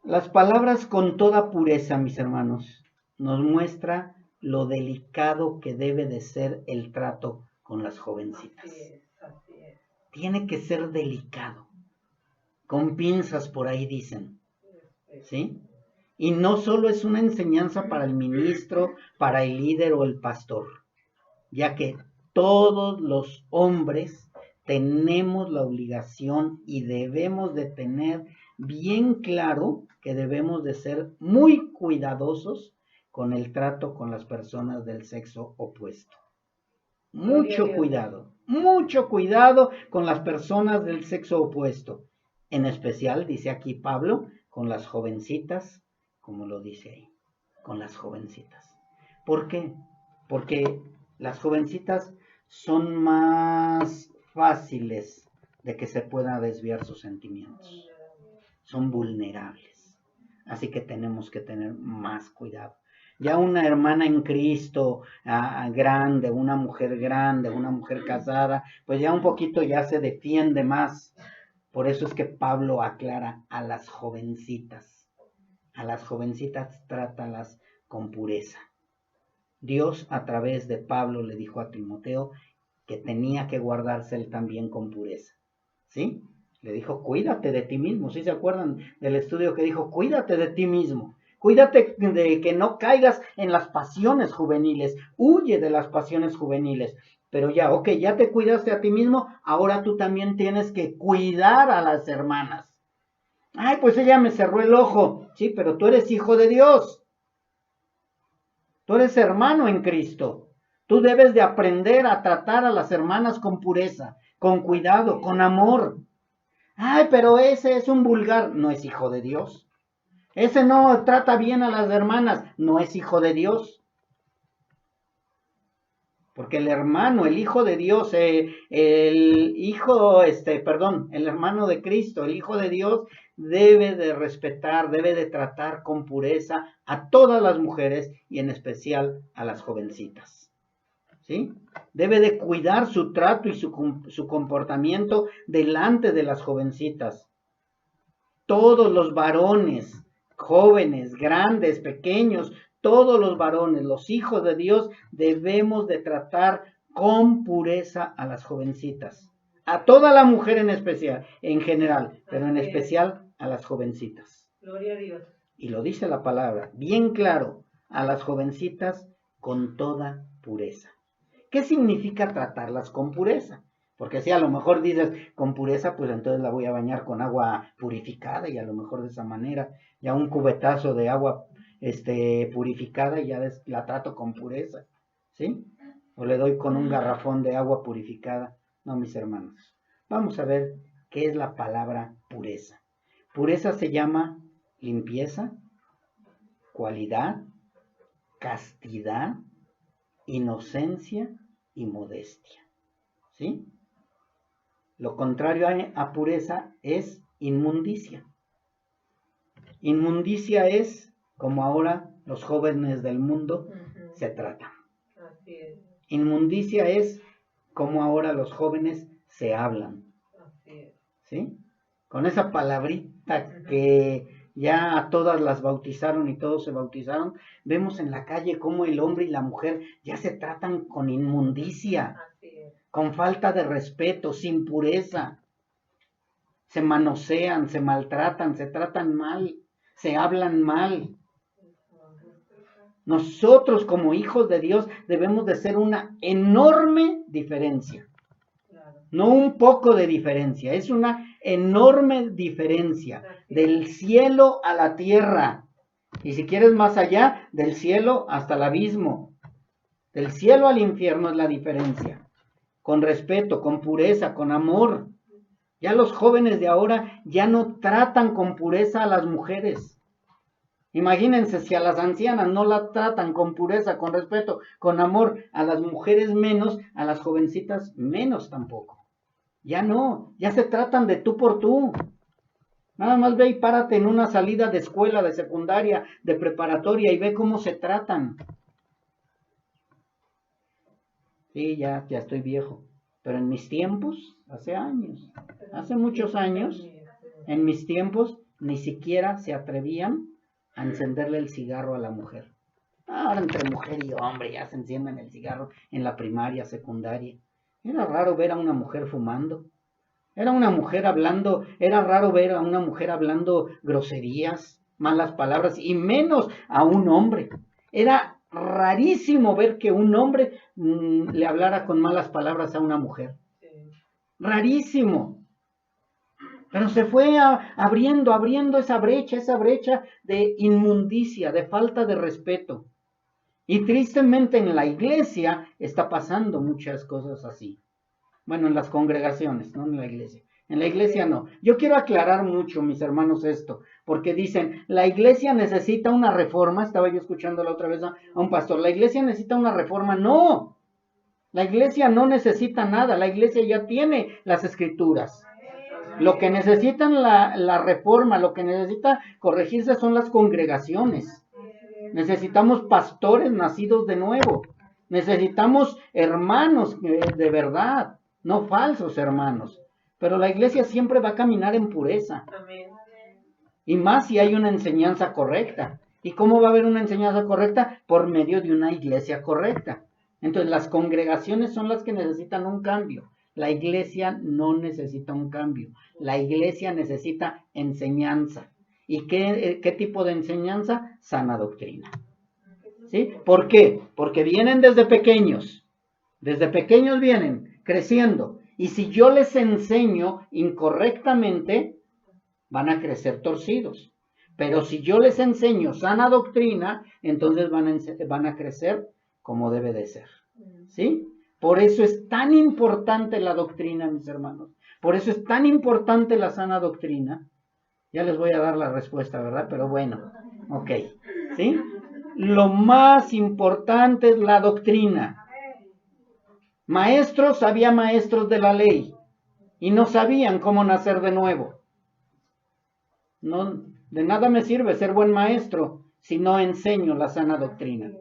Las palabras con toda pureza, mis hermanos, nos muestra lo delicado que debe de ser el trato con las jovencitas. Así es. Tiene que ser delicado, con pinzas por ahí dicen, ¿sí? Y no solo es una enseñanza para el ministro, para el líder o el pastor, ya que todos los hombres tenemos la obligación y debemos de tener bien claro que debemos de ser muy cuidadosos con el trato con las personas del sexo opuesto. Mucho cuidado con las personas del sexo opuesto. En especial, dice aquí Pablo, con las jovencitas, como lo dice ahí, con las jovencitas. ¿Por qué? Porque las jovencitas son más fáciles de que se puedan desviar sus sentimientos. Son vulnerables. Así que tenemos que tener más cuidado. Ya una hermana en Cristo grande, una mujer casada, pues ya un poquito ya se defiende más. Por eso es que Pablo aclara a las jovencitas. A las jovencitas trátalas con pureza. Dios a través de Pablo le dijo a Timoteo que tenía que guardarse él también con pureza. ¿Sí? Le dijo, cuídate de ti mismo. ¿Sí se acuerdan del estudio que dijo, cuídate de ti mismo? Cuídate de que no caigas en las pasiones juveniles. Huye de las pasiones juveniles. Pero ya, ok, ya te cuidaste a ti mismo, ahora tú también tienes que cuidar a las hermanas. Ay, pues ella me cerró el ojo. Sí, pero tú eres hijo de Dios. Tú eres hermano en Cristo. Tú debes de aprender a tratar a las hermanas con pureza, con cuidado, con amor. Ay, pero ese es un vulgar. No es hijo de Dios. Ese no trata bien a las hermanas. No es hijo de Dios. Porque el hermano, el hijo de Dios, el hermano de Cristo, el hijo de Dios, debe de respetar, debe de tratar con pureza a todas las mujeres y en especial a las jovencitas. ¿Sí? Debe de cuidar su trato y su comportamiento delante de las jovencitas. Todos los varones, jóvenes, grandes, pequeños, todos los varones, los hijos de Dios, debemos de tratar con pureza a las jovencitas. A toda la mujer en especial, en general, pero en especial a las jovencitas. Gloria a Dios. Y lo dice la palabra, bien claro, a las jovencitas con toda pureza. ¿Qué significa tratarlas con pureza? Porque si a lo mejor dices con pureza, pues entonces la voy a bañar con agua purificada y a lo mejor de esa manera, ya un cubetazo de agua purificada y ya la trato con pureza, ¿sí? O le doy con un garrafón de agua purificada. No, mis hermanos. Vamos a ver qué es la palabra pureza. Pureza se llama limpieza, cualidad, castidad, inocencia y modestia. ¿Sí? Lo contrario a pureza es inmundicia. Inmundicia es como ahora los jóvenes del mundo se tratan. Así es. Inmundicia es como ahora los jóvenes se hablan. ¿Sí? Con esa palabrita que ya a todas las bautizaron y todos se bautizaron, vemos en la calle cómo el hombre y la mujer ya se tratan con inmundicia, con falta de respeto, sin pureza. Se manosean, se maltratan, se tratan mal, se hablan mal. Nosotros como hijos de Dios debemos de ser una enorme diferencia. No un poco de diferencia, es una enorme diferencia del cielo a la tierra. Y si quieres más allá, del cielo hasta el abismo. Del cielo al infierno es la diferencia. Con respeto, con pureza, con amor. Ya los jóvenes de ahora ya no tratan con pureza a las mujeres. Imagínense si a las ancianas no las tratan con pureza, con respeto, con amor, a las mujeres menos, a las jovencitas menos tampoco. Ya no, ya se tratan de tú por tú. Nada más ve y párate en una salida de escuela, de secundaria, de preparatoria y ve cómo se tratan. Sí, ya estoy viejo. Pero en mis tiempos, hace años, hace muchos años, en mis tiempos ni siquiera se atrevían a encenderle el cigarro a la mujer. Ahora entre mujer y hombre ya se encienden el cigarro en la primaria, secundaria. Era raro ver a una mujer fumando. Era raro ver a una mujer hablando groserías, malas palabras, y menos a un hombre. Era rarísimo ver que un hombre le hablara con malas palabras a una mujer. Rarísimo. Pero se fue abriendo esa brecha de inmundicia, de falta de respeto. Y tristemente en la iglesia está pasando muchas cosas así. Bueno, en las congregaciones, no en la iglesia. En la iglesia no. Yo quiero aclarar mucho, mis hermanos, esto, porque dicen, la iglesia necesita una reforma. Estaba yo escuchando la otra vez a un pastor, la iglesia necesita una reforma. No, la iglesia no necesita nada, la iglesia ya tiene las escrituras. Lo que necesitan la reforma, lo que necesita corregirse son las congregaciones. Necesitamos pastores nacidos de nuevo. Necesitamos hermanos de verdad, no falsos hermanos. Pero la iglesia siempre va a caminar en pureza. Y más si hay una enseñanza correcta. ¿Y cómo va a haber una enseñanza correcta? Por medio de una iglesia correcta. Entonces las congregaciones son las que necesitan un cambio. La iglesia no necesita un cambio. La iglesia necesita enseñanza. ¿Y qué tipo de enseñanza? Sana doctrina. ¿Sí? ¿Por qué? Porque vienen desde pequeños. Desde pequeños vienen creciendo. Y si yo les enseño incorrectamente, van a crecer torcidos. Pero si yo les enseño sana doctrina, entonces van a crecer como debe de ser. ¿Sí? Por eso es tan importante la doctrina, mis hermanos. Por eso es tan importante la sana doctrina. Ya les voy a dar la respuesta, ¿verdad? Pero bueno, ok. ¿Sí? Lo más importante es la doctrina. Maestros, había maestros de la ley y no sabían cómo nacer de nuevo. No, de nada me sirve ser buen maestro si no enseño la sana doctrina.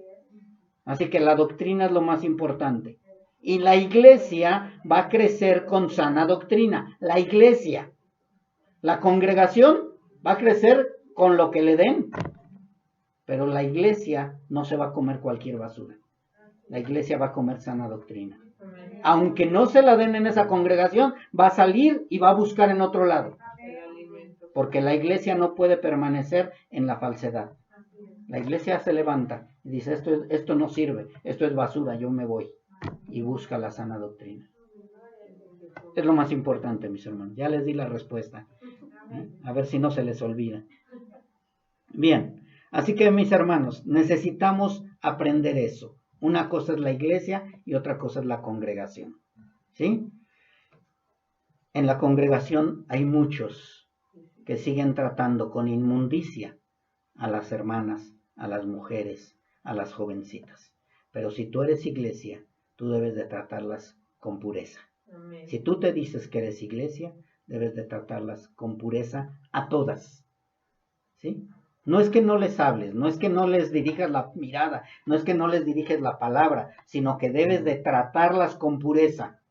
Así que la doctrina es lo más importante. Y la iglesia va a crecer con sana doctrina. La iglesia. La congregación va a crecer con lo que le den. Pero la iglesia no se va a comer cualquier basura. La iglesia va a comer sana doctrina. Aunque no se la den en esa congregación, va a salir y va a buscar en otro lado. Porque la iglesia no puede permanecer en la falsedad. La iglesia se levanta y dice, esto no sirve, esto es basura, yo me voy. Y busca la sana doctrina. Es lo más importante, mis hermanos. Ya les di la respuesta. A ver si no se les olvida. Bien, así que mis hermanos, necesitamos aprender eso. Una cosa es la iglesia y otra cosa es la congregación. ¿Sí? En la congregación hay muchos que siguen tratando con inmundicia a las hermanas, a las mujeres, a las jovencitas. Pero si tú eres iglesia, tú debes de tratarlas con pureza. Amén. Si tú te dices que eres iglesia, debes de tratarlas con pureza a todas. ¿Sí? No es que no les hables, no es que no les dirijas la mirada, no es que no les diriges la palabra, sino que debes de tratarlas con pureza.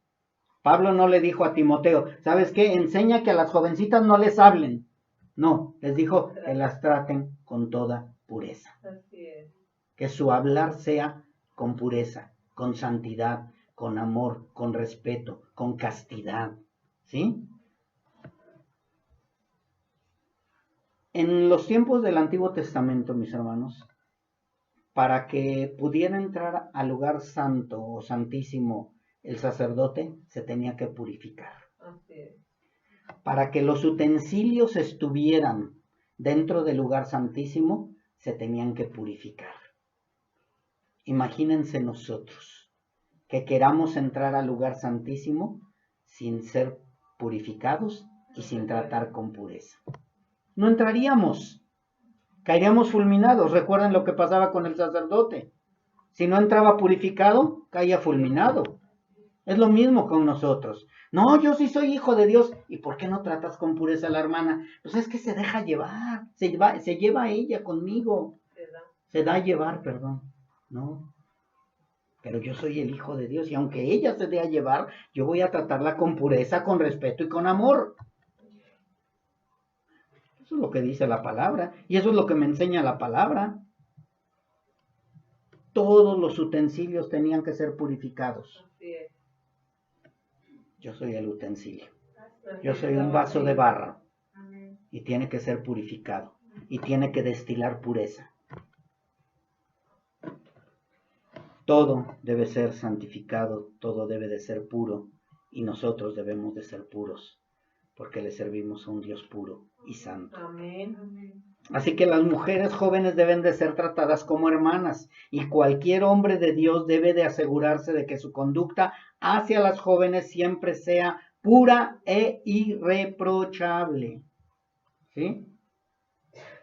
Pablo no le dijo a Timoteo, ¿sabes qué? Enseña que a las jovencitas no les hablen. No, les dijo que las traten con toda pureza. Así es. Que su hablar sea con pureza, con santidad, con amor, con respeto, con castidad. ¿Sí? En los tiempos del Antiguo Testamento, mis hermanos, para que pudiera entrar al lugar santo o santísimo el sacerdote, se tenía que purificar. Así es. Para que los utensilios estuvieran dentro del lugar santísimo, se tenían que purificar. Imagínense nosotros que queramos entrar al lugar santísimo sin ser purificados y sin tratar con pureza. No entraríamos, caeríamos fulminados. Recuerden lo que pasaba con el sacerdote. Si no entraba purificado, caía fulminado. Es lo mismo con nosotros. No, yo sí soy hijo de Dios. ¿Y por qué no tratas con pureza a la hermana? Pues es que se deja llevar, se lleva ella conmigo. Se da a llevar, perdón. No. Pero yo soy el hijo de Dios y aunque ella se dé a llevar, yo voy a tratarla con pureza, con respeto y con amor. Eso es lo que dice la palabra y eso es lo que me enseña la palabra. Todos los utensilios tenían que ser purificados. Así es. Yo soy el utensilio. Yo soy un vaso de barro y tiene que ser purificado y tiene que destilar pureza. Todo debe ser santificado, todo debe de ser puro y nosotros debemos de ser puros porque le servimos a un Dios puro y santo. Amén. Así que las mujeres jóvenes deben de ser tratadas como hermanas y cualquier hombre de Dios debe de asegurarse de que su conducta hacia las jóvenes siempre sea pura e irreprochable. ¿Sí?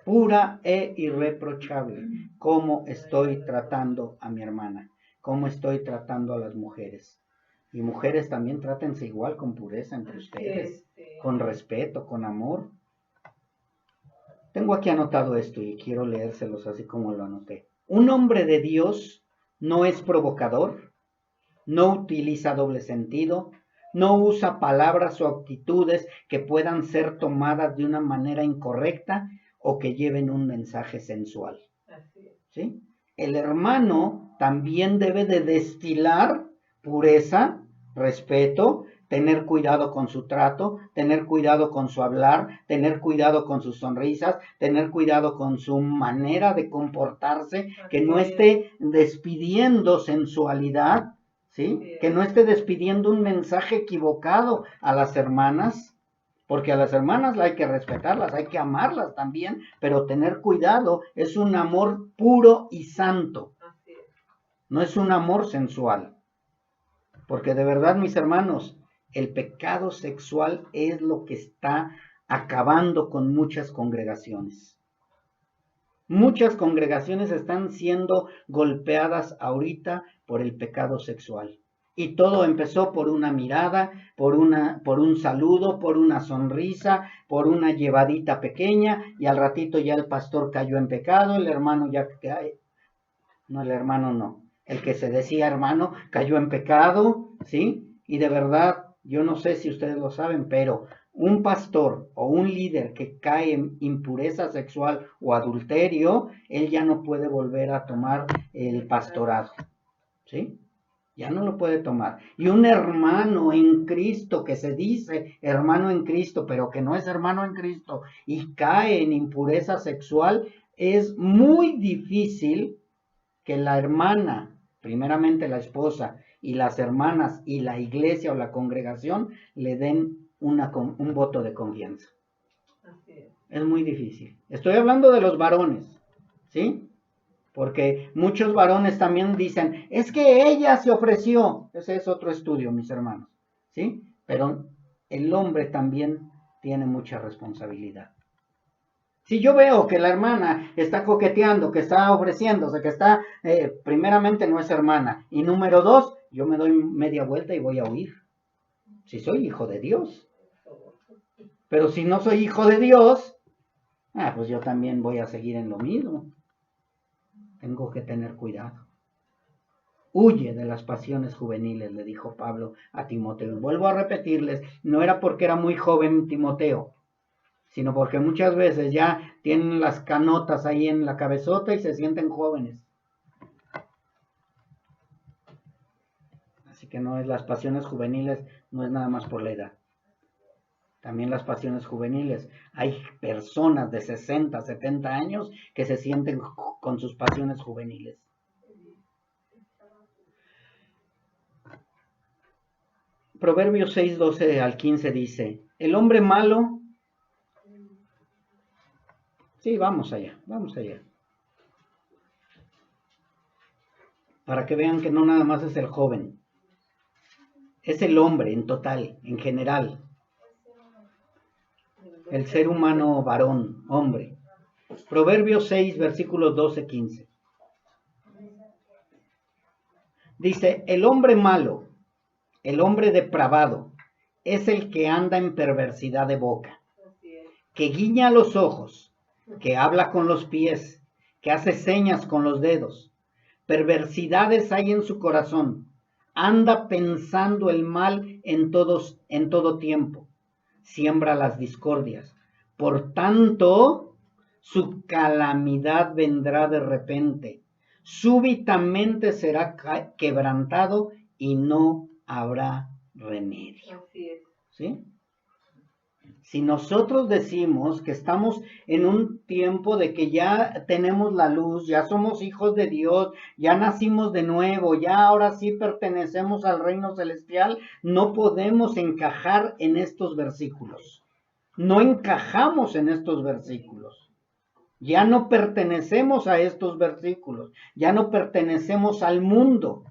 Pura e irreprochable. ¿Cómo estoy tratando a mi hermana? ¿Cómo estoy tratando a las mujeres? Y mujeres también trátense igual con pureza entre ustedes, con respeto, con amor. Tengo aquí anotado esto y quiero leérselos así como lo anoté. Un hombre de Dios no es provocador, no utiliza doble sentido, no usa palabras o actitudes que puedan ser tomadas de una manera incorrecta o que lleven un mensaje sensual. ¿Sí? El hermano también debe de destilar pureza, respeto, tener cuidado con su trato, tener cuidado con su hablar, tener cuidado con sus sonrisas, tener cuidado con su manera de comportarse, que no esté despidiendo sensualidad, ¿sí? Que no esté despidiendo un mensaje equivocado a las hermanas, porque a las hermanas hay que respetarlas, hay que amarlas también, pero tener cuidado, es un amor puro y santo, no es un amor sensual. Porque de verdad, mis hermanos, el pecado sexual es lo que está acabando con muchas congregaciones. Muchas congregaciones están siendo golpeadas ahorita por el pecado sexual. Y todo empezó por una mirada, por un saludo, por una sonrisa, por una llevadita pequeña, y al ratito ya el pastor cayó en pecado, el hermano ya cae. No, el hermano no. El que se decía hermano cayó en pecado, ¿sí? Y de verdad, yo no sé si ustedes lo saben, pero un pastor o un líder que cae en impureza sexual o adulterio, él ya no puede volver a tomar el pastorado, ¿sí? Ya no lo puede tomar. Y un hermano en Cristo que se dice hermano en Cristo, pero que no es hermano en Cristo y cae en impureza sexual, es muy difícil que la hermana, primeramente la esposa, y las hermanas y la iglesia o la congregación le den un voto de confianza. Así es muy difícil. Estoy hablando de los varones, ¿sí? Porque muchos varones también dicen, es que ella se ofreció. Ese es otro estudio, mis hermanos, ¿sí? Pero el hombre también tiene mucha responsabilidad. Si yo veo que la hermana está coqueteando, que está ofreciéndose, que está, primeramente no es hermana, y número 2, yo me doy media vuelta y voy a huir. Si soy hijo de Dios. Pero si no soy hijo de Dios, pues yo también voy a seguir en lo mismo. Tengo que tener cuidado. Huye de las pasiones juveniles, le dijo Pablo a Timoteo. Y vuelvo a repetirles, no era porque era muy joven Timoteo, sino porque muchas veces ya tienen las canotas ahí en la cabezota y se sienten jóvenes. Así que no es las pasiones juveniles, no es nada más por la edad. También las pasiones juveniles. Hay personas de 60, 70 años que se sienten con sus pasiones juveniles. Proverbios 6, 12 al 15 dice, el hombre malo... Sí, vamos allá. Para que vean que no nada más es el joven. Es el hombre en total, en general. El ser humano varón, hombre. Proverbios 6, versículos 12, 15. Dice, el hombre malo, el hombre depravado, es el que anda en perversidad de boca, que guiña los ojos, que habla con los pies, que hace señas con los dedos. Perversidades hay en su corazón, anda pensando el mal en todo tiempo, siembra las discordias. Por tanto, su calamidad vendrá de repente, súbitamente será quebrantado y no habrá remedio. Así es. ¿Sí? Si nosotros decimos que estamos en un tiempo de que ya tenemos la luz, ya somos hijos de Dios, ya nacimos de nuevo, ya ahora sí pertenecemos al reino celestial, no podemos encajar en estos versículos. No encajamos en estos versículos. Ya no pertenecemos a estos versículos. Ya no pertenecemos al mundo.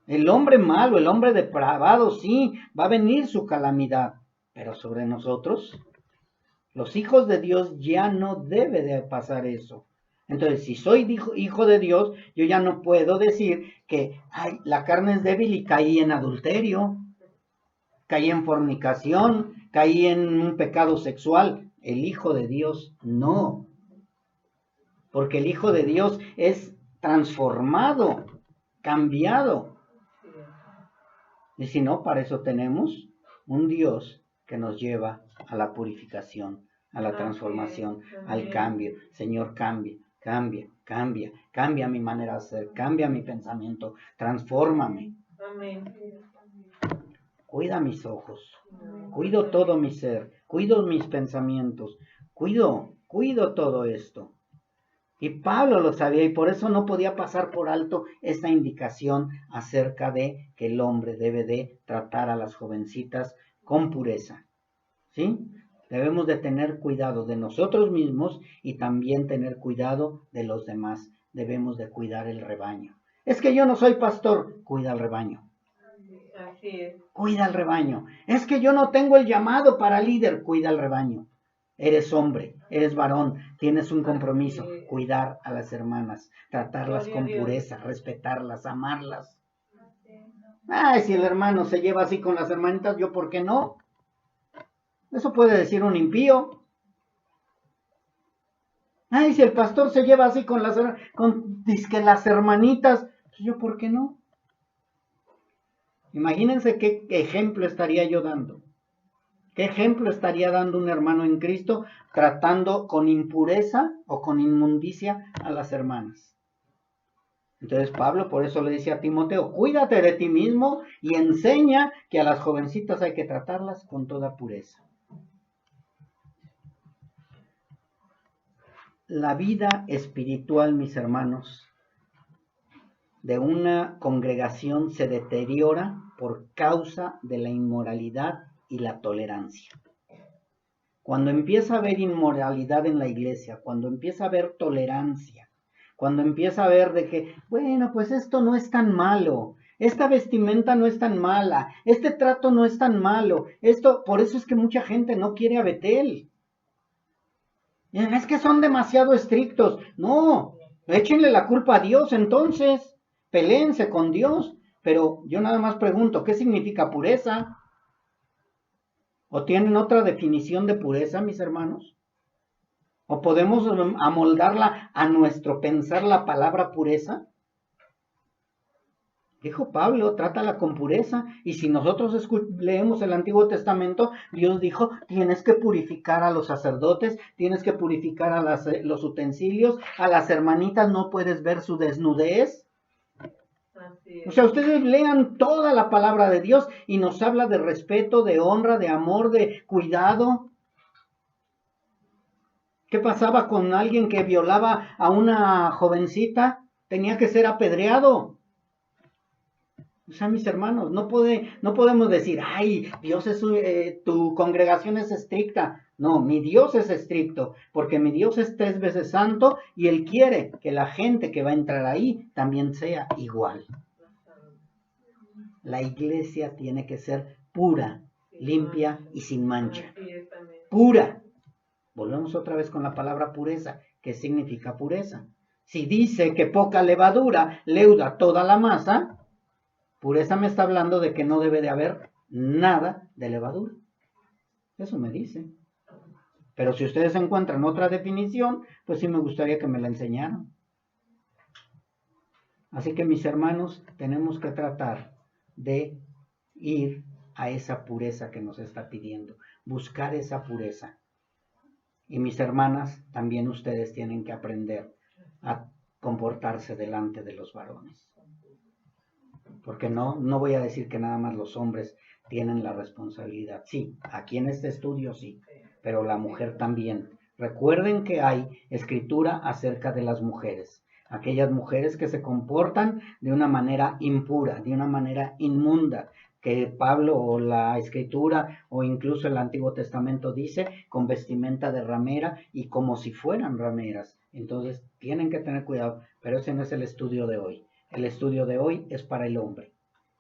El hombre malo, el hombre depravado, sí, va a venir su calamidad. Pero sobre nosotros, los hijos de Dios, ya no debe de pasar eso. Entonces, si soy hijo de Dios, yo ya no puedo decir que la carne es débil y caí en adulterio, caí en fornicación, caí en un pecado sexual. El hijo de Dios no. Porque el hijo de Dios es transformado, cambiado. Y si no, para eso tenemos un Dios que nos lleva a la purificación, a la transformación, al cambio. Señor, cambia mi manera de ser, cambia mi pensamiento, transfórmame. Amén. Cuida mis ojos, cuido todo mi ser, cuido mis pensamientos, cuido todo esto. Y Pablo lo sabía y por eso no podía pasar por alto esta indicación acerca de que el hombre debe de tratar a las jovencitas con pureza. ¿Sí? Debemos de tener cuidado de nosotros mismos y también tener cuidado de los demás. Debemos de cuidar el rebaño. Es que yo no soy pastor, cuida el rebaño. Así es. Cuida el rebaño. Es que yo no tengo el llamado para líder, cuida el rebaño. Eres hombre, eres varón, tienes un compromiso, cuidar a las hermanas, tratarlas con pureza, respetarlas, amarlas. Ay, si el hermano se lleva así con las hermanitas, ¿yo por qué no? Eso puede decir un impío. Ay, si el pastor se lleva así con las hermanitas, pues ¿yo por qué no? Imagínense qué ejemplo estaría yo dando. ¿Qué ejemplo estaría dando un hermano en Cristo tratando con impureza o con inmundicia a las hermanas? Entonces Pablo por eso le dice a Timoteo, cuídate de ti mismo y enseña que a las jovencitas hay que tratarlas con toda pureza. La vida espiritual, mis hermanos, de una congregación se deteriora por causa de la inmoralidad y la tolerancia. Cuando empieza a haber inmoralidad en la iglesia, cuando empieza a haber tolerancia, cuando empieza a haber de que, bueno, pues esto no es tan malo, esta vestimenta no es tan mala, este trato no es tan malo, por eso es que mucha gente no quiere a Betel. Es que son demasiado estrictos. No, échenle la culpa a Dios entonces, peléense con Dios. Pero yo nada más pregunto, ¿qué significa pureza? ¿O tienen otra definición de pureza, mis hermanos? ¿O podemos amoldarla a nuestro pensar la palabra pureza? Dijo Pablo, trátala con pureza. Y si nosotros leemos el Antiguo Testamento, Dios dijo, tienes que purificar a los sacerdotes, tienes que purificar a los utensilios, a las hermanitas no puedes ver su desnudez. O sea, ustedes lean toda la palabra de Dios y nos habla de respeto, de honra, de amor, de cuidado. ¿Qué pasaba con alguien que violaba a una jovencita? Tenía que ser apedreado. O sea, mis hermanos, no podemos decir, ay, Dios es tu congregación es estricta. No, mi Dios es estricto, porque mi Dios es 3 veces santo y Él quiere que la gente que va a entrar ahí también sea igual. La iglesia tiene que ser pura, limpia y sin mancha. Pura. Volvemos otra vez con la palabra pureza. ¿Qué significa pureza? Si dice que poca levadura leuda toda la masa, pureza me está hablando de que no debe de haber nada de levadura. Eso me dice. Pero si ustedes encuentran otra definición, pues sí me gustaría que me la enseñaran. Así que mis hermanos, tenemos que tratar de ir a esa pureza que nos está pidiendo. Buscar esa pureza. Y mis hermanas, también ustedes tienen que aprender a comportarse delante de los varones. Porque no voy a decir que nada más los hombres tienen la responsabilidad. Sí, aquí en este estudio sí, pero la mujer también. Recuerden que hay escritura acerca de las mujeres. Aquellas mujeres que se comportan de una manera impura, de una manera inmunda, que Pablo o la escritura o incluso el Antiguo Testamento dice con vestimenta de ramera y como si fueran rameras. Entonces tienen que tener cuidado, pero ese no es el estudio de hoy. El estudio de hoy es para el hombre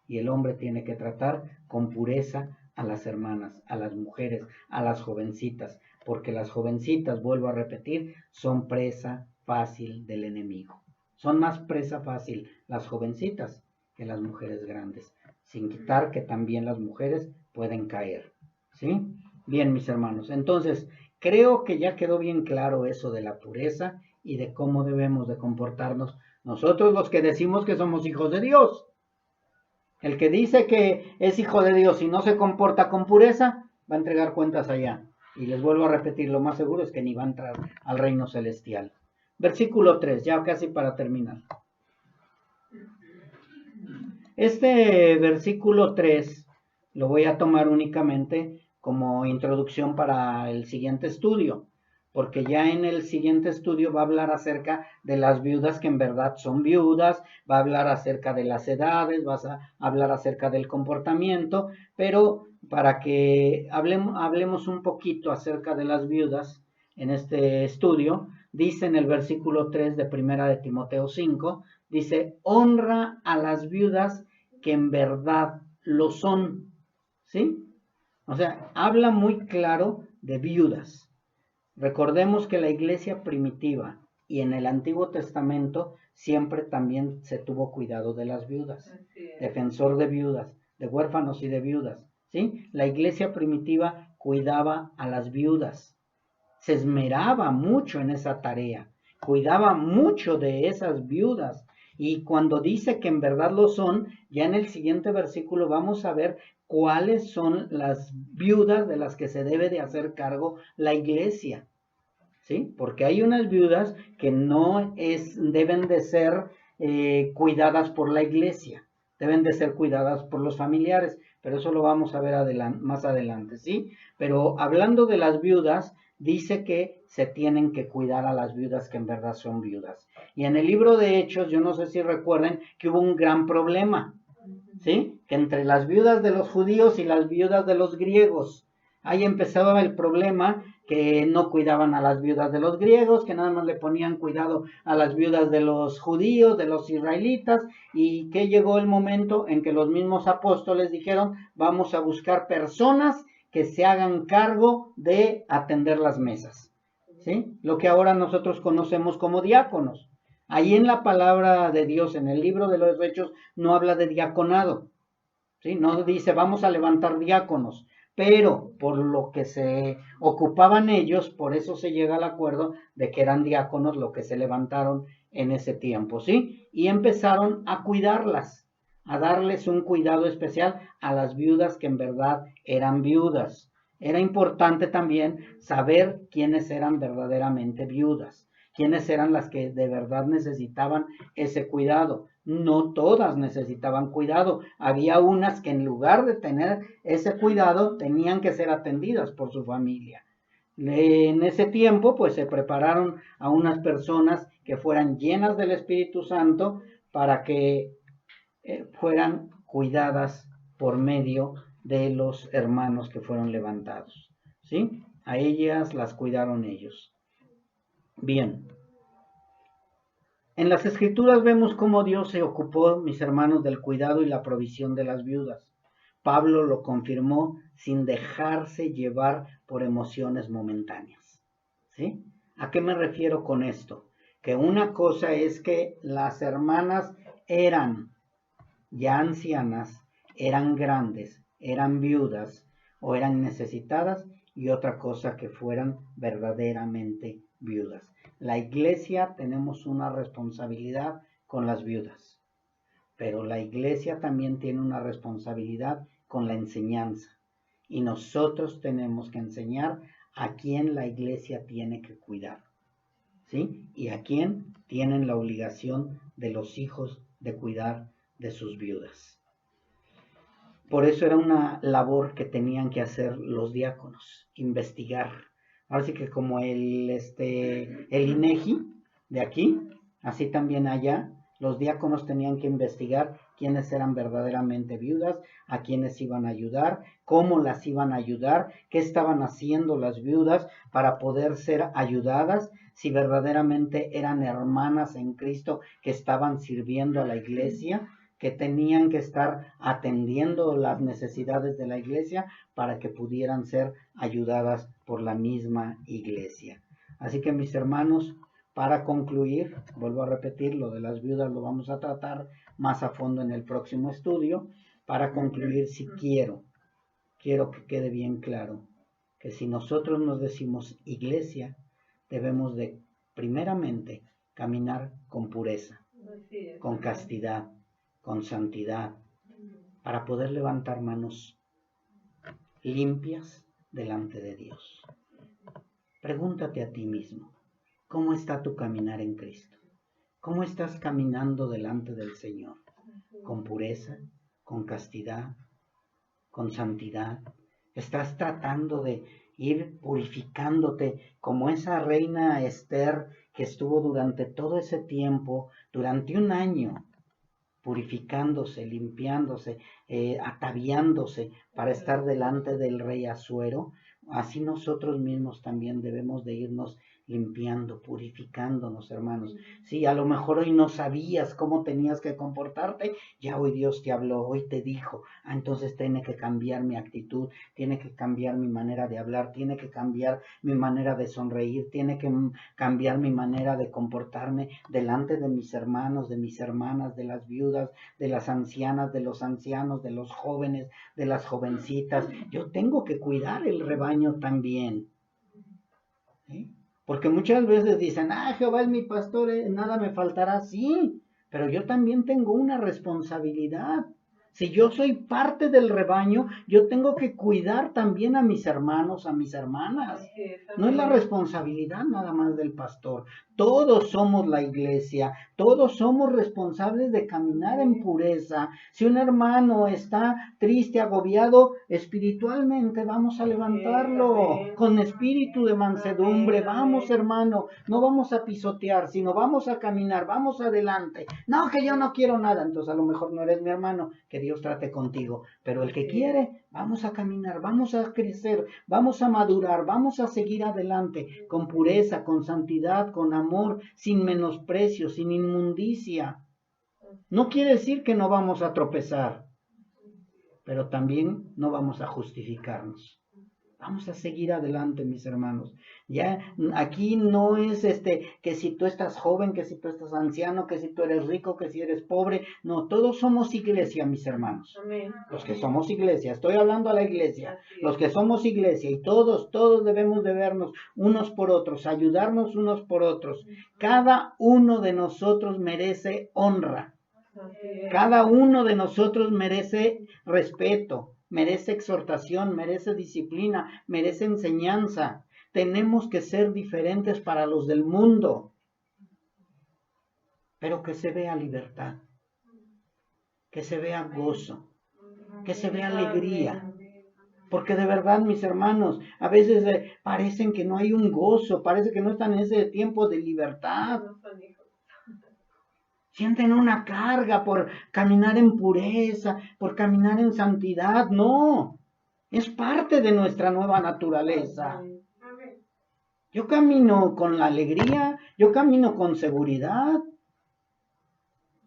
y el hombre tiene que tratar con pureza a las hermanas, a las mujeres, a las jovencitas, porque las jovencitas, vuelvo a repetir, son presa fácil del enemigo. Son más presa fácil las jovencitas que las mujeres grandes, sin quitar que también las mujeres pueden caer. ¿Sí? Bien, mis hermanos, entonces creo que ya quedó bien claro eso de la pureza y de cómo debemos de comportarnos nosotros los que decimos que somos hijos de Dios. El que dice que es hijo de Dios y no se comporta con pureza, va a entregar cuentas allá. Y les vuelvo a repetir, lo más seguro es que ni va a entrar al reino celestial. Versículo 3, ya casi para terminar. Este versículo 3 lo voy a tomar únicamente como introducción para el siguiente estudio, porque ya en el siguiente estudio va a hablar acerca de las viudas que en verdad son viudas, va a hablar acerca de las edades, va a hablar acerca del comportamiento, pero para que hablemos un poquito acerca de las viudas en este estudio, dice en el versículo 3 de 1 de Timoteo 5, dice, honra a las viudas que en verdad lo son, ¿sí? O sea, habla muy claro de viudas. Recordemos que la iglesia primitiva y en el Antiguo Testamento siempre también se tuvo cuidado de las viudas, defensor de viudas, de huérfanos y de viudas, ¿sí? La iglesia primitiva cuidaba a las viudas, se esmeraba mucho en esa tarea, cuidaba mucho de esas viudas. Y cuando dice que en verdad lo son, ya en el siguiente versículo vamos a ver cuáles son las viudas de las que se debe de hacer cargo la iglesia, ¿sí? Porque hay unas viudas que no deben de ser cuidadas por la iglesia, deben de ser cuidadas por los familiares, pero eso lo vamos a ver más adelante, ¿sí? Pero hablando de las viudas, dice que se tienen que cuidar a las viudas que en verdad son viudas. Y en el libro de Hechos, yo no sé si recuerden que hubo un gran problema, ¿sí? Que entre las viudas de los judíos y las viudas de los griegos, ahí empezaba el problema, que no cuidaban a las viudas de los griegos, que nada más le ponían cuidado a las viudas de los judíos, de los israelitas, y que llegó el momento en que los mismos apóstoles dijeron, vamos a buscar personas que se hagan cargo de atender las mesas, ¿sí? Lo que ahora nosotros conocemos como diáconos. Ahí en la palabra de Dios, en el libro de los Hechos, no habla de diaconado, ¿sí? No dice vamos a levantar diáconos, pero por lo que se ocupaban ellos, por eso se llega al acuerdo de que eran diáconos lo que se levantaron en ese tiempo, ¿sí? Y empezaron a cuidarlas, a darles un cuidado especial a las viudas que en verdad eran viudas. Era importante también saber quiénes eran verdaderamente viudas, quiénes eran las que de verdad necesitaban ese cuidado. No todas necesitaban cuidado. Había unas que en lugar de tener ese cuidado tenían que ser atendidas por su familia. En ese tiempo, pues se prepararon a unas personas que fueran llenas del Espíritu Santo para que fueran cuidadas por medio de los hermanos que fueron levantados. ¿Sí? A ellas las cuidaron ellos. Bien. En las Escrituras vemos cómo Dios se ocupó, mis hermanos, del cuidado y la provisión de las viudas. Pablo lo confirmó sin dejarse llevar por emociones momentáneas. ¿Sí? ¿A qué me refiero con esto? Que una cosa es que las hermanas eran ya ancianas, eran grandes, eran viudas o eran necesitadas, y otra cosa que fueran verdaderamente viudas. La iglesia tenemos una responsabilidad con las viudas, pero la iglesia también tiene una responsabilidad con la enseñanza, y nosotros tenemos que enseñar a quién la iglesia tiene que cuidar, ¿sí? Y a quién tienen la obligación de los hijos de cuidar de sus viudas. Por eso era una labor que tenían que hacer los diáconos, investigar. Ahora sí que como el INEGI de aquí, así también allá, los diáconos tenían que investigar quiénes eran verdaderamente viudas, a quiénes iban a ayudar, cómo las iban a ayudar, qué estaban haciendo las viudas para poder ser ayudadas, si verdaderamente eran hermanas en Cristo que estaban sirviendo a la iglesia, que tenían que estar atendiendo las necesidades de la iglesia para que pudieran ser ayudadas por la misma iglesia. Así que, mis hermanos, para concluir, vuelvo a repetir, lo de las viudas lo vamos a tratar más a fondo en el próximo estudio. Para concluir, si quiero que quede bien claro que si nosotros nos decimos iglesia, debemos de primeramente caminar con pureza, con castidad, con santidad, para poder levantar manos limpias delante de Dios. Pregúntate a ti mismo, ¿cómo está tu caminar en Cristo? ¿Cómo estás caminando delante del Señor? ¿Con pureza? ¿Con castidad? ¿Con santidad? ¿Estás tratando de ir purificándote como esa reina Esther que estuvo durante todo ese tiempo, durante un año, purificándose, limpiándose, ataviándose para estar delante del rey Asuero? Así nosotros mismos también debemos de irnos limpiando, purificándonos, hermanos. Sí, a lo mejor hoy no sabías cómo tenías que comportarte, ya hoy Dios te habló, hoy te dijo, entonces tiene que cambiar mi actitud, tiene que cambiar mi manera de hablar, tiene que cambiar mi manera de sonreír, tiene que cambiar mi manera de comportarme delante de mis hermanos, de mis hermanas, de las viudas, de las ancianas, de los ancianos, de los jóvenes, de las jovencitas. Yo tengo que cuidar el rebaño también, ¿sí? Porque muchas veces dicen, Jehová es mi pastor, nada me faltará. Sí, pero yo también tengo una responsabilidad. Si yo soy parte del rebaño, yo tengo que cuidar también a mis hermanos, a mis hermanas. No es la responsabilidad nada más del pastor. Todos somos la iglesia, todos somos responsables de caminar en pureza. Si un hermano está triste, agobiado espiritualmente, vamos a levantarlo con espíritu de mansedumbre. Vamos, hermano, no vamos a pisotear, sino vamos a caminar, vamos adelante. No, que yo no quiero nada, entonces a lo mejor no eres mi hermano, que Dios trate contigo. Pero el que quiere, vamos a caminar, vamos a crecer, vamos a madurar, vamos a seguir adelante con pureza, con santidad, con amor, sin menosprecio, sin inmundicia. No quiere decir que no vamos a tropezar, pero también no vamos a justificarnos. Vamos a seguir adelante, mis hermanos. Ya aquí no es que si tú estás joven, que si tú estás anciano, que si tú eres rico, que si eres pobre. No, todos somos iglesia, mis hermanos. Amén. Los que somos iglesia, estoy hablando a la iglesia. Los que somos iglesia, y todos debemos de vernos unos por otros, ayudarnos unos por otros. Cada uno de nosotros merece honra. Así es. Cada uno de nosotros merece respeto, merece exhortación, merece disciplina, merece enseñanza. Tenemos que ser diferentes para los del mundo, pero que se vea libertad, que se vea gozo, que se vea alegría. Porque de verdad, mis hermanos, a veces parecen que no hay un gozo, parece que no están en ese tiempo de libertad. No son hijos. Sienten una carga por caminar en pureza, por caminar en santidad. No, es parte de nuestra nueva naturaleza. Yo camino con la alegría, yo camino con seguridad.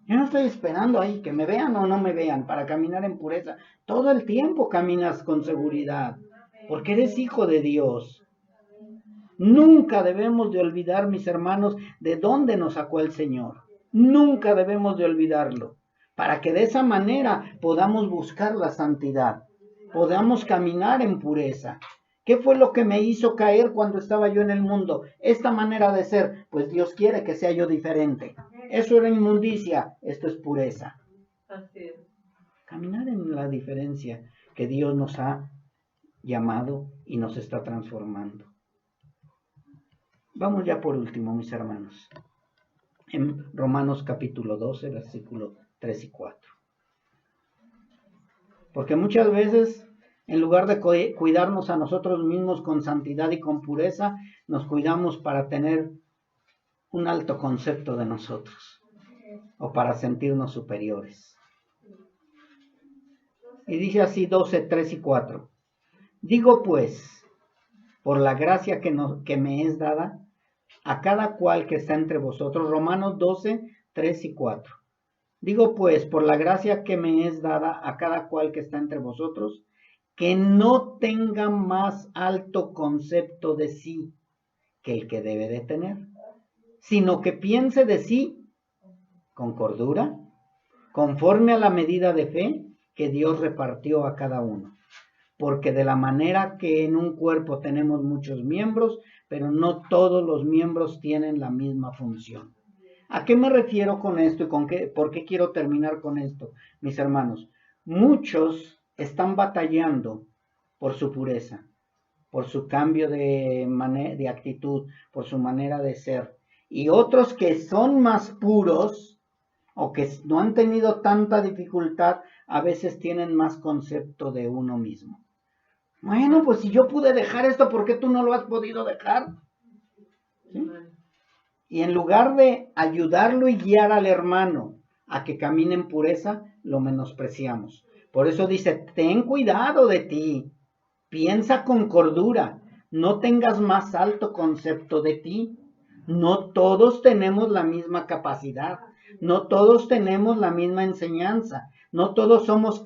Yo no estoy esperando ahí que me vean o no me vean para caminar en pureza. Todo el tiempo caminas con seguridad, porque eres hijo de Dios. Nunca debemos de olvidar, mis hermanos, de dónde nos sacó el Señor. Nunca debemos de olvidarlo, para que de esa manera podamos buscar la santidad, podamos caminar en pureza. ¿Qué fue lo que me hizo caer cuando estaba yo en el mundo? Esta manera de ser, pues Dios quiere que sea yo diferente. Eso era inmundicia, esto es pureza. Así es. Caminar en la diferencia que Dios nos ha llamado y nos está transformando. Vamos ya por último, mis hermanos, en Romanos capítulo 12, versículo 3 y 4. Porque muchas veces, en lugar de cuidarnos a nosotros mismos con santidad y con pureza, nos cuidamos para tener un alto concepto de nosotros o para sentirnos superiores. Y dice así 12, 3 y 4. Digo pues, por la gracia que me es dada, a cada cual que está entre vosotros. Romanos 12, 3 y 4. Digo pues, por la gracia que me es dada a cada cual que está entre vosotros, que no tenga más alto concepto de sí que el que debe de tener, sino que piense de sí con cordura, conforme a la medida de fe que Dios repartió a cada uno. Porque de la manera que en un cuerpo tenemos muchos miembros, pero no todos los miembros tienen la misma función. ¿A qué me refiero con esto y por qué quiero terminar con esto, mis hermanos? Muchos están batallando por su pureza, por su cambio de actitud, por su manera de ser. Y otros que son más puros o que no han tenido tanta dificultad, a veces tienen más concepto de uno mismo. Bueno, pues si yo pude dejar esto, ¿por qué tú no lo has podido dejar? ¿Sí? Y en lugar de ayudarlo y guiar al hermano a que camine en pureza, lo menospreciamos. Por eso dice, ten cuidado de ti, piensa con cordura, no tengas más alto concepto de ti. No todos tenemos la misma capacidad, no todos tenemos la misma enseñanza, no todos somos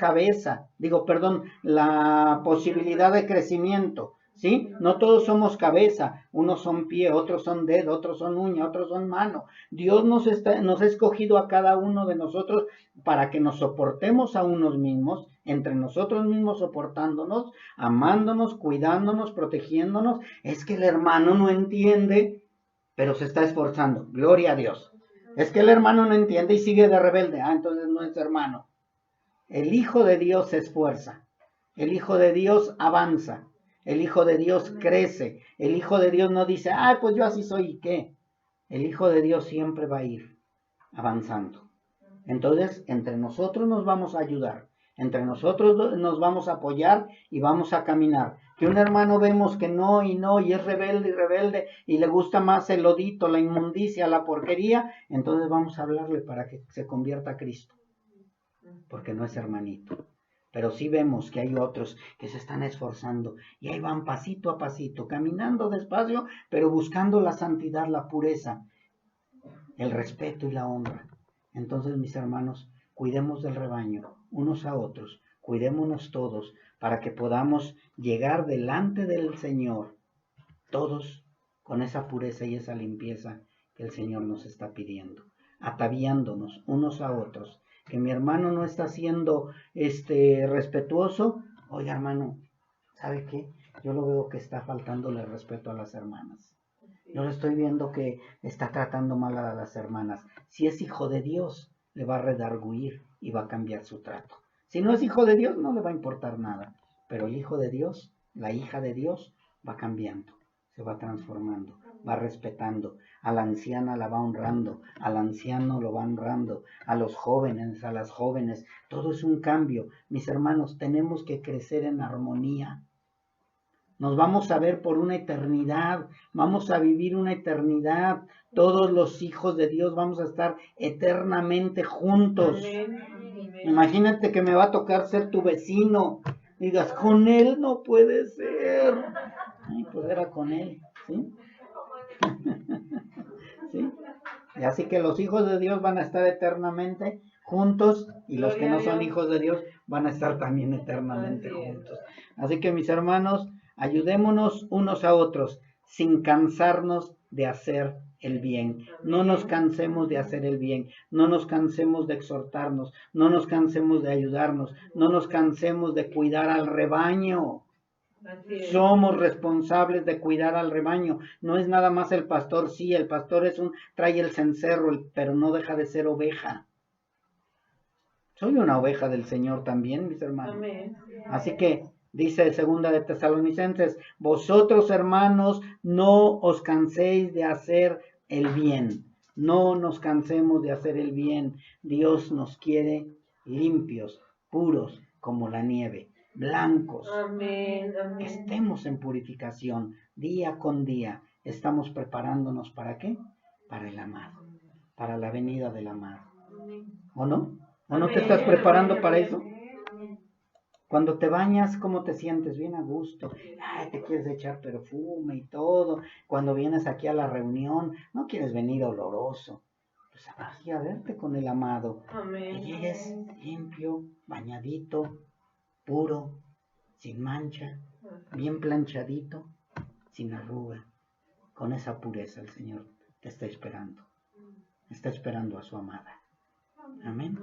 la posibilidad de crecimiento, ¿sí? No todos somos cabeza, unos son pie, otros son dedo, otros son uña, otros son mano. Dios nos ha escogido a cada uno de nosotros para que nos soportemos a unos mismos, entre nosotros mismos soportándonos, amándonos, cuidándonos, protegiéndonos. Es que el hermano no entiende, pero se está esforzando. Gloria a Dios. Es que el hermano no entiende y sigue de rebelde. Entonces no es hermano. El Hijo de Dios se esfuerza. El Hijo de Dios avanza. El Hijo de Dios crece. El Hijo de Dios no dice, pues yo así soy, ¿y qué? El Hijo de Dios siempre va a ir avanzando. Entonces, entre nosotros nos vamos a ayudar. Entre nosotros nos vamos a apoyar y vamos a caminar. Que un hermano vemos que no, y es rebelde, y le gusta más el lodito, la inmundicia, la porquería, entonces vamos a hablarle para que se convierta a Cristo. Porque no es hermanito. Pero sí vemos que hay otros que se están esforzando y ahí van pasito a pasito, caminando despacio, pero buscando la santidad, la pureza, el respeto y la honra. Entonces, mis hermanos, cuidemos del rebaño unos a otros, cuidémonos todos para que podamos llegar delante del Señor, todos con esa pureza y esa limpieza que el Señor nos está pidiendo, ataviándonos unos a otros. Que mi hermano no está siendo respetuoso. Oiga, hermano, ¿sabe qué? Yo lo veo que está faltándole respeto a las hermanas. Yo lo estoy viendo que está tratando mal a las hermanas. Si es hijo de Dios, le va a redarguir y va a cambiar su trato. Si no es hijo de Dios, no le va a importar nada. Pero el hijo de Dios, la hija de Dios, va cambiando, se va transformando, va respetando. A la anciana la va honrando, al anciano lo va honrando, a los jóvenes, a las jóvenes. Todo es un cambio. Mis hermanos, tenemos que crecer en armonía. Nos vamos a ver por una eternidad, vamos a vivir una eternidad. Todos los hijos de Dios vamos a estar eternamente juntos. Imagínate que me va a tocar ser tu vecino. Digas, con él no puede ser. Ay, pues era con él, ¿sí? ¿Sí? Y así que los hijos de Dios van a estar eternamente juntos y los que no son hijos de Dios van a estar también eternamente juntos. Así que mis hermanos, ayudémonos unos a otros sin cansarnos de hacer el bien. No nos cansemos de hacer el bien, no nos cansemos de exhortarnos, no nos cansemos de ayudarnos, no nos cansemos de cuidar al rebaño. Somos responsables de cuidar al rebaño. No es nada más el pastor. Sí, el pastor trae el cencerro, pero no deja de ser oveja. Soy una oveja del Señor también, mis hermanos. Amén. Así que dice 2 de Tesalonicenses, vosotros hermanos no os canséis de hacer el bien. No nos cansemos de hacer el bien. Dios nos quiere limpios, puros como la nieve, blancos. Amén, amén. Que estemos en purificación día con día. Estamos preparándonos ¿para qué? Para el amado, para la venida del amado. ¿O no? ¿O no te estás preparando para eso? Cuando te bañas, ¿cómo te sientes? Bien a gusto. Ay, te quieres echar perfume y todo. Cuando vienes aquí a la reunión, no quieres venir oloroso. Pues aquí a verte con el amado. Amén. Que llegues limpio, bañadito, puro, sin mancha, bien planchadito, sin arruga. Con esa pureza el Señor te está esperando. Está esperando a su amada. Amén.